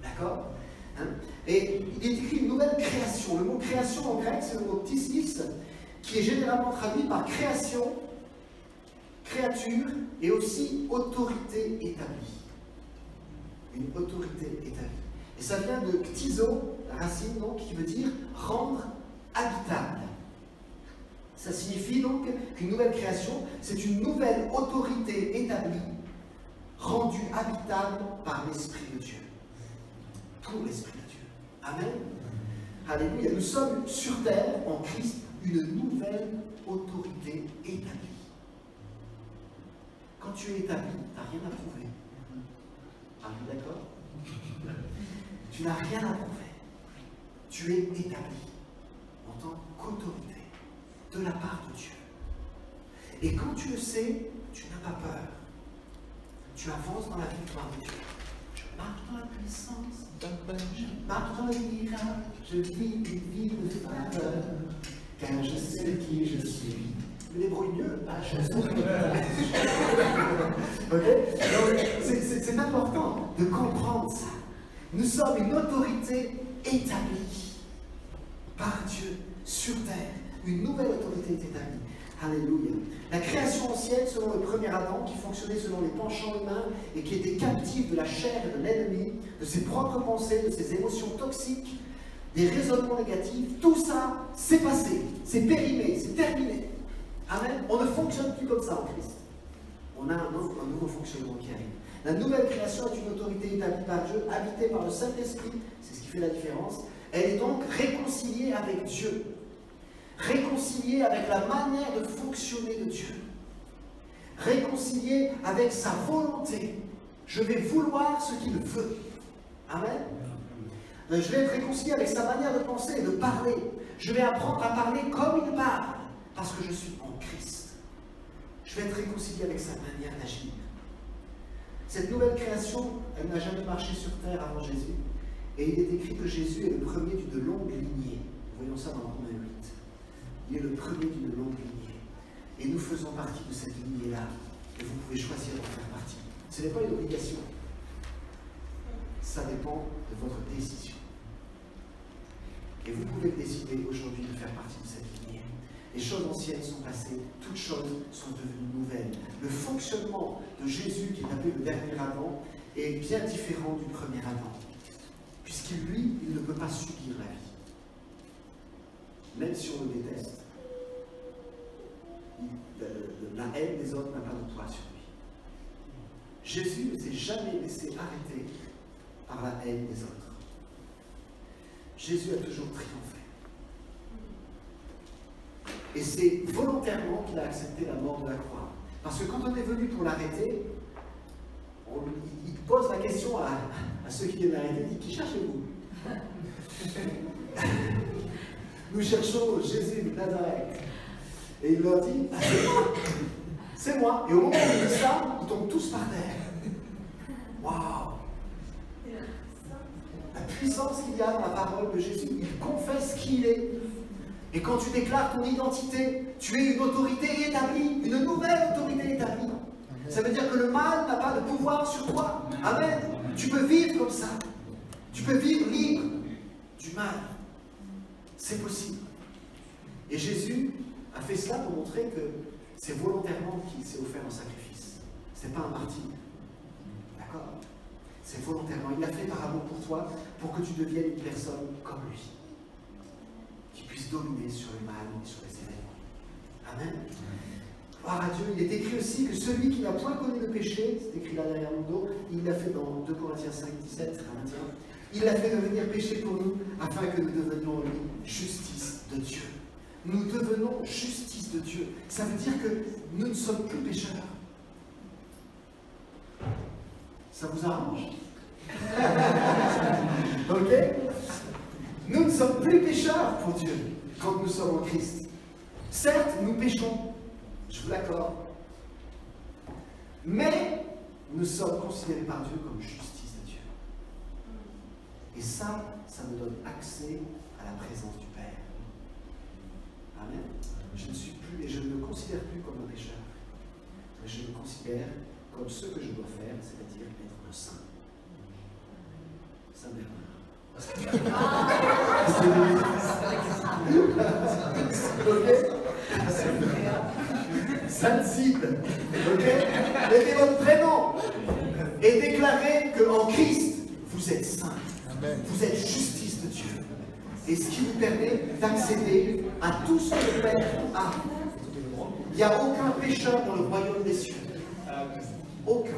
D'accord? Et il est écrit une nouvelle création. Le mot création en grec, c'est le mot ptysis, qui est généralement traduit par création, créature et aussi autorité établie. Une autorité établie. Et ça vient de ktizo, la racine donc, qui veut dire rendre habitable. Ça signifie donc qu'une nouvelle création, c'est une nouvelle autorité établie, rendue habitable par l'Esprit de Dieu. Pour l'Esprit de Dieu. Amen. Alléluia. Nous sommes sur terre, en Christ, une nouvelle autorité établie. Quand tu es établi, tu n'as rien à prouver. D'accord? Tu n'as rien à prouver. Tu es établi en tant qu'autorité de la part de Dieu. Et quand tu le sais, tu n'as pas peur. Tu avances dans la victoire de Dieu. Je marche dans la puissance, je marche dans le miracle, je vis une vie de faveur, car je sais qui je suis. Je me débrouille mieux. Okay? C'est important de comprendre ça. Nous sommes une autorité établie par Dieu sur terre. Une nouvelle autorité est établie. Alléluia. La création ancienne, selon le premier Adam, qui fonctionnait selon les penchants humains et qui était captif de la chair et de l'ennemi, de ses propres pensées, de ses émotions toxiques, des raisonnements négatifs, tout ça, c'est passé, c'est périmé, c'est terminé. Amen. On ne fonctionne plus comme ça en Christ. On a un nouveau fonctionnement qui arrive. La nouvelle création est une autorité établie par Dieu, habitée par le Saint-Esprit, c'est ce qui fait la différence. Elle est donc réconciliée avec Dieu. Réconcilié avec la manière de fonctionner de Dieu, réconcilié avec sa volonté. Je vais vouloir ce qu'il veut. Amen. Je vais être réconcilié avec sa manière de penser et de parler. Je vais apprendre à parler comme il parle, parce que je suis en Christ. Je vais être réconcilié avec sa manière d'agir. Cette nouvelle création, elle n'a jamais marché sur terre avant Jésus, et il est écrit que Jésus est le premier d'une longue lignée. Voyons ça dans Romains 8. Il est le premier d'une longue lignée. Et nous faisons partie de cette lignée-là. Et vous pouvez choisir d'en faire partie. Ce n'est pas une obligation. Ça dépend de votre décision. Et vous pouvez décider aujourd'hui de faire partie de cette lignée. Les choses anciennes sont passées, toutes choses sont devenues nouvelles. Le fonctionnement de Jésus, qui est appelé le dernier Adam, est bien différent du premier Adam. Puisqu'il, lui, il ne peut pas subir la vie. Même si on le déteste, la haine des autres n'a pas de poids sur lui. Jésus ne s'est jamais laissé arrêter par la haine des autres. Jésus a toujours triomphé. Et c'est volontairement qu'il a accepté la mort de la croix. Parce que quand on est venu pour l'arrêter, il pose la question à ceux qui viennent l'arrêter, il dit: qui cherchez-vous? Nous cherchons Jésus de Nazareth. Et il leur dit: c'est moi. Et au moment où il dit ça, ils tombent tous par terre. Waouh! La puissance qu'il y a dans la parole de Jésus, il confesse qui il est. Et quand tu déclares ton identité, tu es une autorité établie, une nouvelle autorité établie. Ça veut dire que le mal n'a pas de pouvoir sur toi. Amen. Tu peux vivre comme ça. Tu peux vivre libre du mal. C'est possible. Et Jésus a fait cela pour montrer que c'est volontairement qu'il s'est offert en sacrifice. Ce n'est pas un martyr. D'accord? C'est volontairement. Il l'a fait par amour pour toi, pour que tu deviennes une personne comme lui, qui puisse dominer sur le mal et sur les événements. Amen. Gloire à Dieu. Il est écrit aussi que celui qui n'a point connu le péché, c'est écrit là derrière mon dos, il l'a fait dans 2 Corinthiens 5, 17, il l'a fait devenir péché pour nous, afin que nous devenions lui justice de Dieu. Nous devenons justice de Dieu. Ça veut dire que nous ne sommes plus pécheurs. Ça vous arrange? Ok? Nous ne sommes plus pécheurs pour Dieu quand nous sommes en Christ. Certes, nous péchons, je vous l'accorde, mais nous sommes considérés par Dieu comme justice de Dieu. Et ça nous donne accès à la présence du Père. Amen. Je ne suis plus et je ne me considère plus comme un pécheur, mais je me considère comme ce que je dois faire, c'est-à-dire être un saint. Saint Bernard. Ok? Sainte cible. Ok? Mettez votre prénom et déclarez qu'en Christ, vous êtes saint. Vous êtes justice de Dieu. Et ce qui vous permet d'accéder à tout ce que le Père a. Il n'y a aucun pécheur dans le royaume des cieux. Aucun.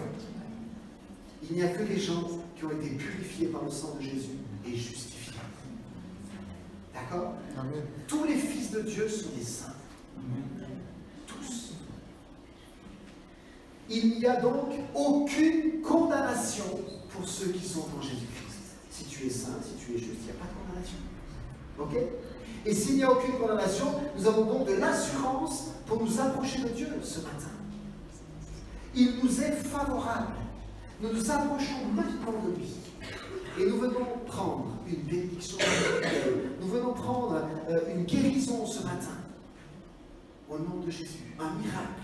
Il n'y a que les gens qui ont été purifiés par le sang de Jésus et justifiés. D'accord? Tous les fils de Dieu sont des saints. Tous. Il n'y a donc aucune condamnation pour ceux qui sont en Jésus-Christ. Si tu es saint, si tu es juste, il n'y a pas de condamnation. Ok? Et s'il n'y a aucune condamnation, nous avons donc de l'assurance pour nous approcher de Dieu ce matin. Il nous est favorable. Nous nous approchons maintenant de lui. Et nous venons prendre une bénédiction. Nous venons prendre une guérison ce matin. Au nom de Jésus. Un miracle.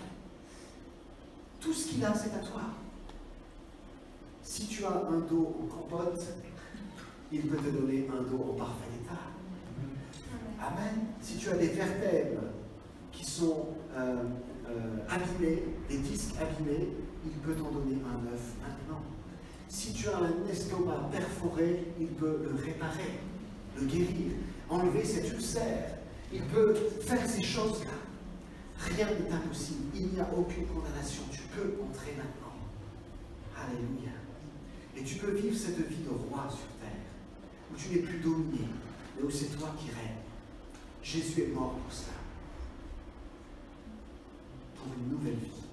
Tout ce qu'il a, c'est à toi. Si tu as un dos en compote, il peut te donner un dos en parfait état. Amen. Si tu as des vertèbres qui sont abîmées, des disques abîmés, il peut t'en donner un neuf maintenant. Si tu as un estomac perforé, il peut le réparer, le guérir, enlever cet ulcère. Il peut faire ces choses-là. Rien n'est impossible. Il n'y a aucune condamnation. Tu peux entrer maintenant. Alléluia. Et tu peux vivre cette vie de roi sur terre, où tu n'es plus dominé, mais où c'est toi qui règnes. Jésus est mort pour cela. Pour une nouvelle vie.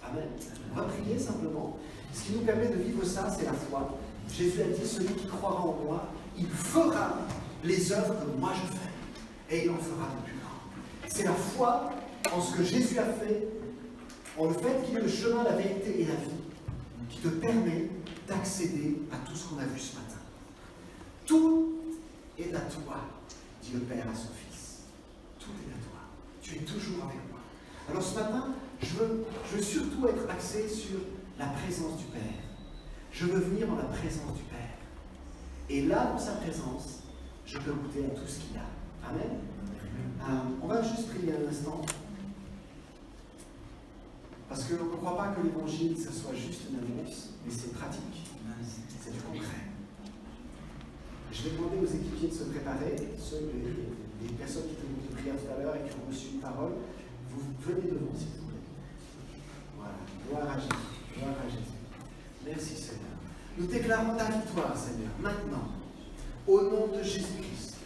Amen. On va prier simplement. Ce qui nous permet de vivre ça, c'est la foi. Jésus a dit, celui qui croira en moi, il fera les œuvres que moi je fais. Et il en fera de plus grand. C'est la foi en ce que Jésus a fait, en le fait qu'il est le chemin, la vérité et la vie, qui te permet d'accéder à tout ce qu'on a vu ce matin. Tout est à toi, dit le Père à son Fils. Tout est à toi. Tu es toujours avec moi. Alors ce matin, je veux surtout être axé sur la présence du Père. Je veux venir en la présence du Père. Et là, dans sa présence, je peux goûter à tout ce qu'il a. Amen. On va juste prier un instant. Parce qu'on ne croit pas que l'évangile, ce soit juste une annonce, mais c'est pratique. C'est du concret. Je vais demander aux équipiers de se préparer, les personnes qui étaient de prière tout à l'heure et qui ont reçu une parole, vous venez devant, s'il vous plaît. Voilà. Gloire à Jésus. Gloire à Jésus. Merci Seigneur. Nous déclarons ta victoire, Seigneur, maintenant, au nom de Jésus-Christ.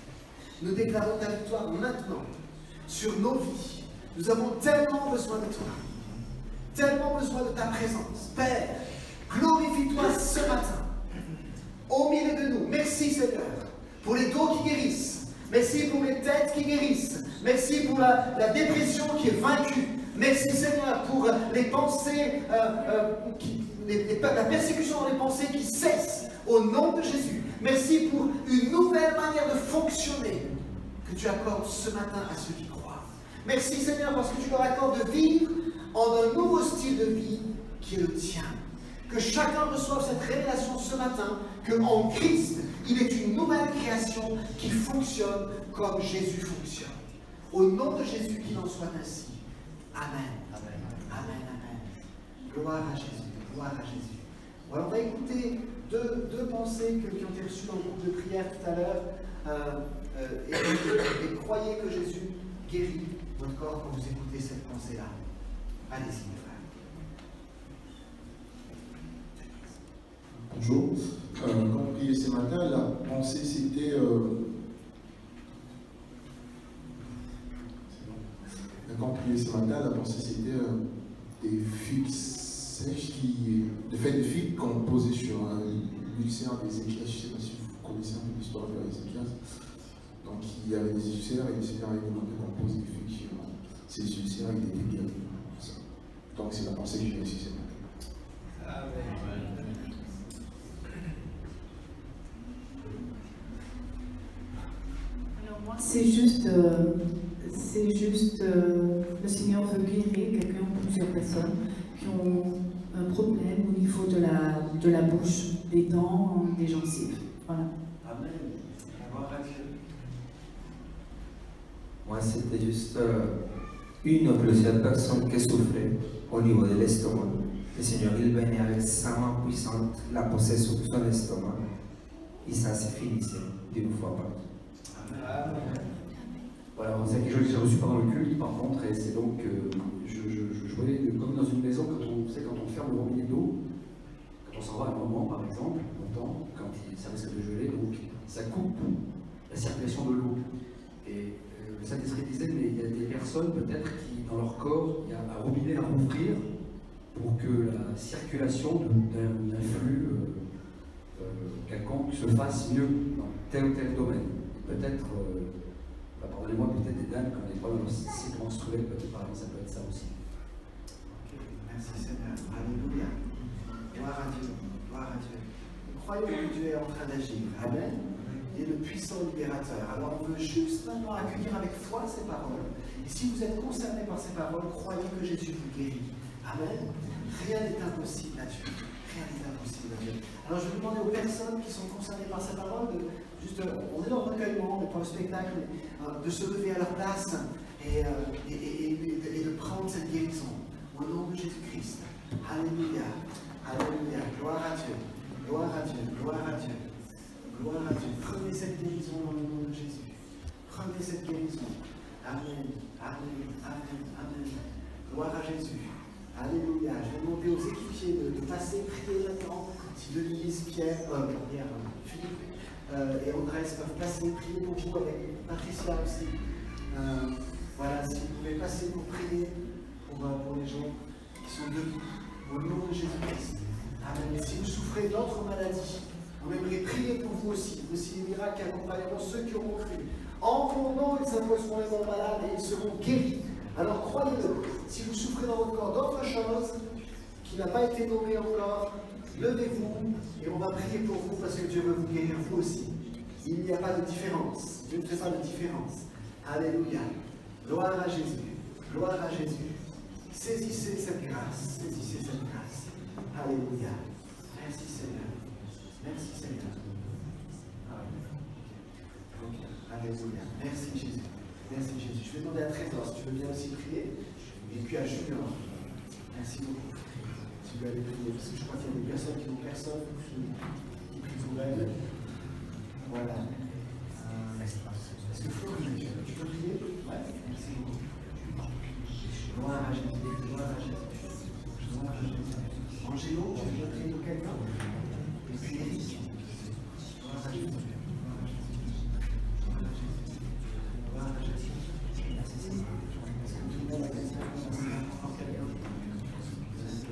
Nous déclarons ta victoire maintenant sur nos vies. Nous avons tellement besoin de toi, tellement besoin de ta présence. Père, glorifie-toi ce matin, au milieu de nous. Merci Seigneur, pour les dos qui guérissent. Merci pour les têtes qui guérissent. Merci pour la dépression qui est vaincue. Merci Seigneur pour les pensées, la persécution dans les pensées qui cesse au nom de Jésus. Merci pour une nouvelle manière de fonctionner que tu accordes ce matin à ceux qui croient. Merci Seigneur parce que tu leur accordes de vivre en un nouveau style de vie qui est le tien. Que chacun reçoive cette révélation ce matin, qu'en Christ, il est une nouvelle création qui fonctionne comme Jésus fonctionne. Au nom de Jésus, qu'il en soit ainsi. Amen. Amen. Amen. Amen. Gloire à Jésus. Gloire à Jésus. Alors, on va écouter deux pensées qui ont été reçues dans le groupe de prière tout à l'heure. Et croyez que Jésus guérit votre corps quand vous écoutez cette pensée-là. Allez-y, mes frères. Bonjour. Quand on priait ce matin, la pensée c'était. Quand on priait ce matin, la pensée c'était des figues sèches des feuilles de figues qu'on posait sur l'ulcère d'Ézéchias. Je ne sais pas si vous connaissez un peu l'histoire de Ézéchias. Donc il y avait des ulcères et le Seigneur avait demandé qu'on pose des figues sur ces ulcères et il était guéri. Donc c'est la pensée que j'ai reçue ce matin. Amen. C'est juste, le Seigneur veut guérir quelqu'un ou plusieurs personnes qui ont un problème au niveau de la bouche, des dents, des gencives. Voilà. Amen. Gloire à Dieu. Moi, c'était juste une ou plusieurs personnes qui souffraient au niveau de l'estomac. Le Seigneur, il venait avec sa main puissante, la posait sur son estomac, et ça se finissait d'une fois par toutes. Voilà, c'est quelque chose que j'ai reçu pendant le culte, par contre, et c'est donc, je voyais comme dans une maison, quand on ferme le robinet d'eau, quand on s'en va à un moment, par exemple, longtemps, quand ça risque de geler, donc ça coupe la circulation de l'eau. Et le Saint-Esprit disait, mais il y a des personnes peut-être qui, dans leur corps, il y a un robinet à rouvrir pour que la circulation d'un flux quelconque se fasse mieux dans tel ou tel domaine. Peut-être, pardonnez-moi, peut-être des dames qui ont des problèmes de cycle menstruel, peut-être par exemple, ça peut être ça aussi. Okay. Merci Seigneur. Alléluia. Gloire à Dieu. Gloire à Dieu. Nous croyons que Dieu est en train d'agir. Amen. Il est le puissant libérateur. Alors on veut juste maintenant accueillir avec foi ces paroles. Et si vous êtes concernés par ces paroles, croyez que Jésus vous guérit. Amen. Rien n'est impossible à Dieu. Rien n'est impossible à Dieu. Alors je vais demander aux personnes qui sont concernées par ces paroles on est dans le recueillement, on n'est pas au spectacle, de se lever à leur place et de prendre cette guérison au nom de Jésus-Christ. Alléluia, alléluia, gloire à Dieu, gloire à Dieu, gloire à Dieu, gloire à Dieu. Prenez cette guérison dans le nom de Jésus. Prenez cette guérison. Amen, amen, amen, amen. Gloire à Jésus. Alléluia. Je vais demander aux équipiers de passer, prier maintenant. Si Denise, Pierre, Philippe et Andrés peuvent passer, prier pour vous avec Patricia aussi. Voilà, si vous pouvez passer pour prier pour les gens qui sont debout, au nom de Jésus-Christ. Amen. Et si vous souffrez d'autres maladies, on aimerait prier pour vous aussi. Aussi les miracles accompagneront ceux qui auront cru. En mon nom, ils s'imposeront les hommes malades et ils seront guéris. Alors croyez-le. Si vous souffrez dans votre corps d'autre chose qui n'a pas été nommée encore, levez-vous et on va prier pour vous parce que Dieu veut vous guérir vous aussi. Il n'y a pas de différence. Dieu ne fait pas de différence. Alléluia. Gloire à Jésus. Gloire à Jésus. Saisissez cette grâce. Saisissez cette grâce. Alléluia. Merci Seigneur. Merci Seigneur. Alléluia. Merci Jésus. Merci Jésus. Je vais demander à Trésor si tu veux bien aussi prier. Et puis à Junior. Merci beaucoup. Si vous allez prier, parce que je crois qu'il y a des personnes qui n'ont personne, qui prient pour elles. Voilà. Est-ce que Florine, tu peux prier? Ouais, merci beaucoup. Gloire à Jésus, gloire à Jésus. Gloire à Jésus. Angélo, tu veux prier pour quelqu'un? Et puis Eric. Gloire à Jésus. Gloire à Jésus. Gloire à Jésus. Merci Seigneur. Est-ce que tout le monde a quelqu'un pour quelqu'un? Merci.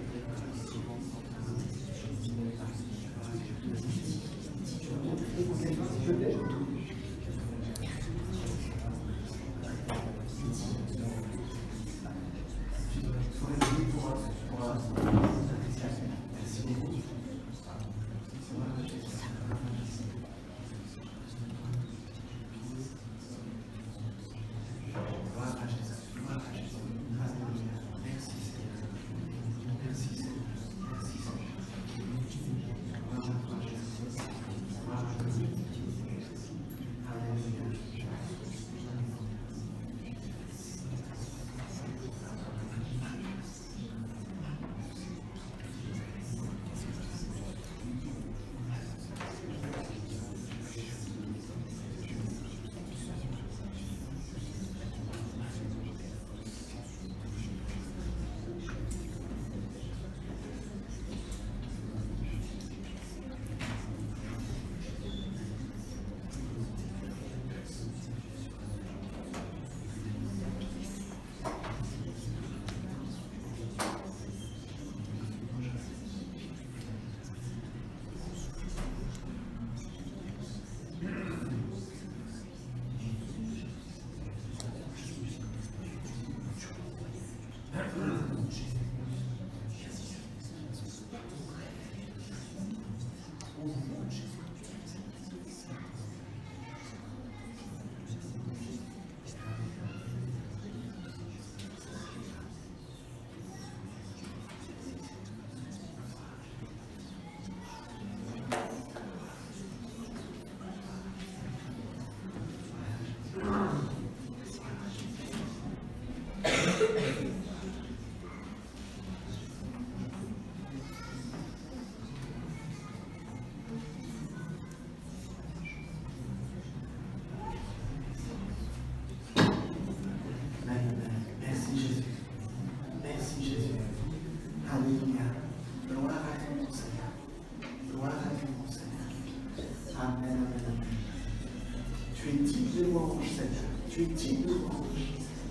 digne de louange, Seigneur. Tu es digne de louange.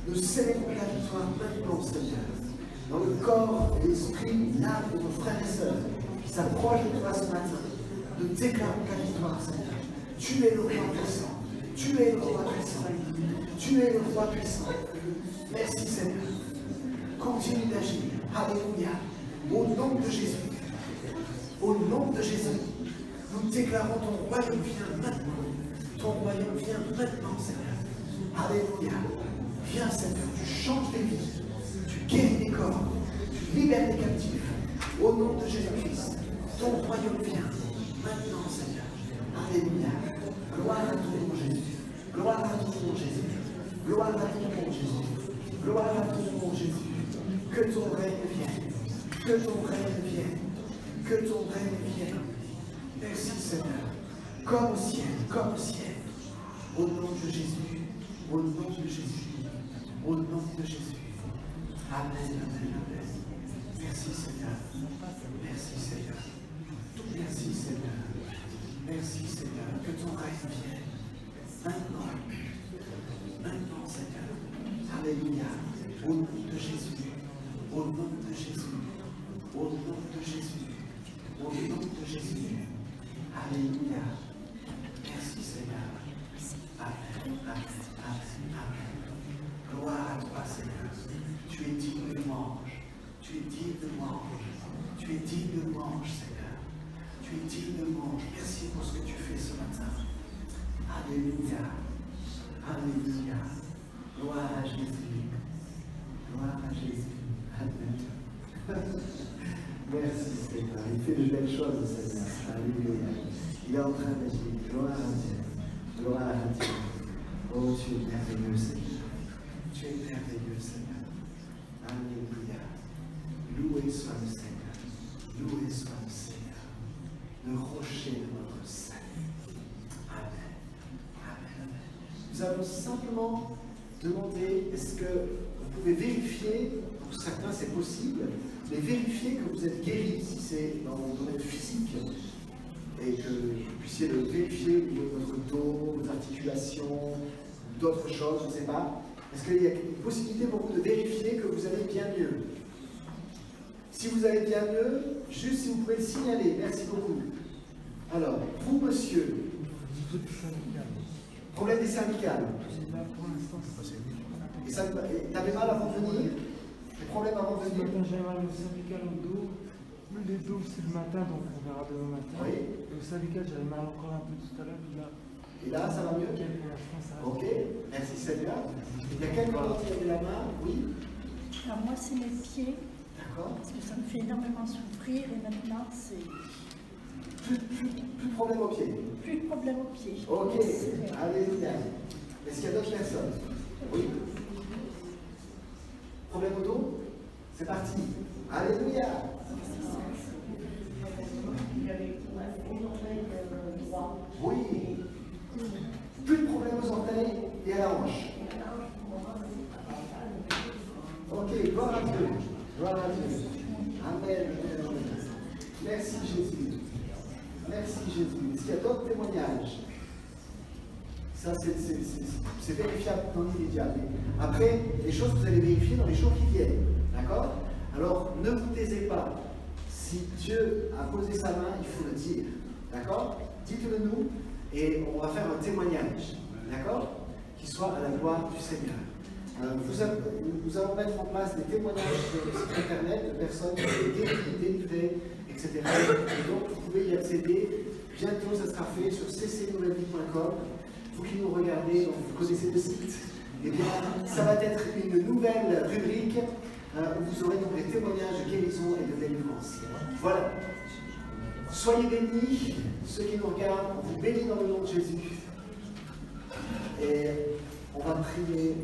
Nous célébrons ta victoire maintenant, Seigneur. Dans le corps et l'esprit, l'âme de nos frères et sœurs qui s'approchent de toi ce matin, nous déclarons ta victoire, Seigneur. Tu es le roi puissant. Tu es le roi puissant. Tu es le roi puissant. Merci, Seigneur. Continue d'agir. Alléluia. Au nom de Jésus. Au nom de Jésus. Nous déclarons ton royaume vient maintenant. Ton royaume vient maintenant, Seigneur. Alléluia. Viens, Seigneur. Tu changes des vies. Tu guéris des corps. Tu libères les captifs. Au nom de Jésus-Christ. Ton royaume vient maintenant, Seigneur. Alléluia. Gloire à ton nom, Jésus. Gloire à ton nom, Jésus. Gloire à ton nom, Jésus. Gloire à ton nom, Jésus. Que ton règne vienne. Que ton règne vienne. Que ton règne vienne. Merci, Seigneur. Comme au ciel, comme au ciel. Au nom de Jésus. Au nom de Jésus. Au nom de Jésus. Amen, amen, amen. Merci, Seigneur. Merci, Seigneur. Merci, Seigneur. Merci, Seigneur. Que ton règne vienne. Maintenant. Maintenant, Seigneur. Alléluia. Au nom de Jésus. Au nom de Jésus. Au nom de Jésus. Au nom de Jésus. Alléluia. Merci, Seigneur. Amen. Amen. Amen. Amen. Gloire à toi, Seigneur. Tu es digne de louange. Tu es digne de louange. Tu es digne de louange, Seigneur. Tu es digne de louange. Merci pour ce que tu fais ce matin. Alléluia. Alléluia. Gloire à Jésus. Gloire à Jésus. Amen. Merci, Seigneur. Il fait de belles choses, Seigneur. Alléluia. Il est en train d'agir. Gloire à Dieu. Gloire à Dieu. Oh, tu es merveilleux, Seigneur. Tu es merveilleux, Seigneur. Alléluia. Loué soit le Seigneur. Loué soit le Seigneur. Le rocher de notre salut. Amen. Amen. Nous allons simplement demander, est-ce que vous pouvez vérifier, pour certains c'est possible, mais vérifier que vous êtes guéri, si c'est dans le domaine physique, et que vous puissiez le vérifier au niveau de votre dos, vos articulations, d'autres choses, je ne sais pas. Est-ce qu'il y a une possibilité pour vous de vérifier que vous allez bien mieux? Si vous allez bien mieux, juste si vous pouvez le signaler, merci beaucoup. Alors, vous, monsieur, problème des cervicales. Et ça, t'avais mal avant de venir? Des problèmes avant de venir? J'avais mal au cervical, au dos. Les dos, c'est le matin, donc on verra demain matin. Oui. Et au cervical, j'avais mal encore un peu tout à l'heure. Et là, ça va mieux? Ok, merci Seigneur. Il y a quelqu'un qui avait la main? Oui. Alors moi, c'est mes pieds. D'accord. Parce que ça me fait énormément souffrir et maintenant, c'est... Plus de problème aux pieds? Plus de problème aux pieds. Ok, alléluia. Est-ce qu'il y a d'autres personnes? Oui. Problème au dos? C'est parti. Alléluia. Oui. Plus de problème aux orteils et à la hanche. Ok, gloire à Dieu. Gloire à Dieu. Amen. Merci Jésus. Merci Jésus. Est-ce qu'il y a d'autres témoignages? Ça, c'est vérifiable dans l'immédiat. Après, les choses que vous allez vérifier dans les jours qui viennent. D'accord? Alors, ne vous taisez pas. Si Dieu a posé sa main, il faut le dire. D'accord? Dites-le nous et on va faire un témoignage. D'accord? Qui soit à la gloire du Seigneur. Nous allons mettre en place des témoignages sur le site internet de personnes qui ont été délivrées, etc. Et donc, vous pouvez y accéder. Bientôt, ça sera fait sur ccnouvellevie.com. Vous qui nous regardez, donc vous connaissez le site, eh bien, ça va être une nouvelle rubrique où vous aurez donc des témoignages de guérison et de délivrance. Voilà. Soyez bénis, ceux qui nous regardent, on vous bénit dans le nom de Jésus. Et on va prier et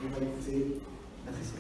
on va écouter Patricia.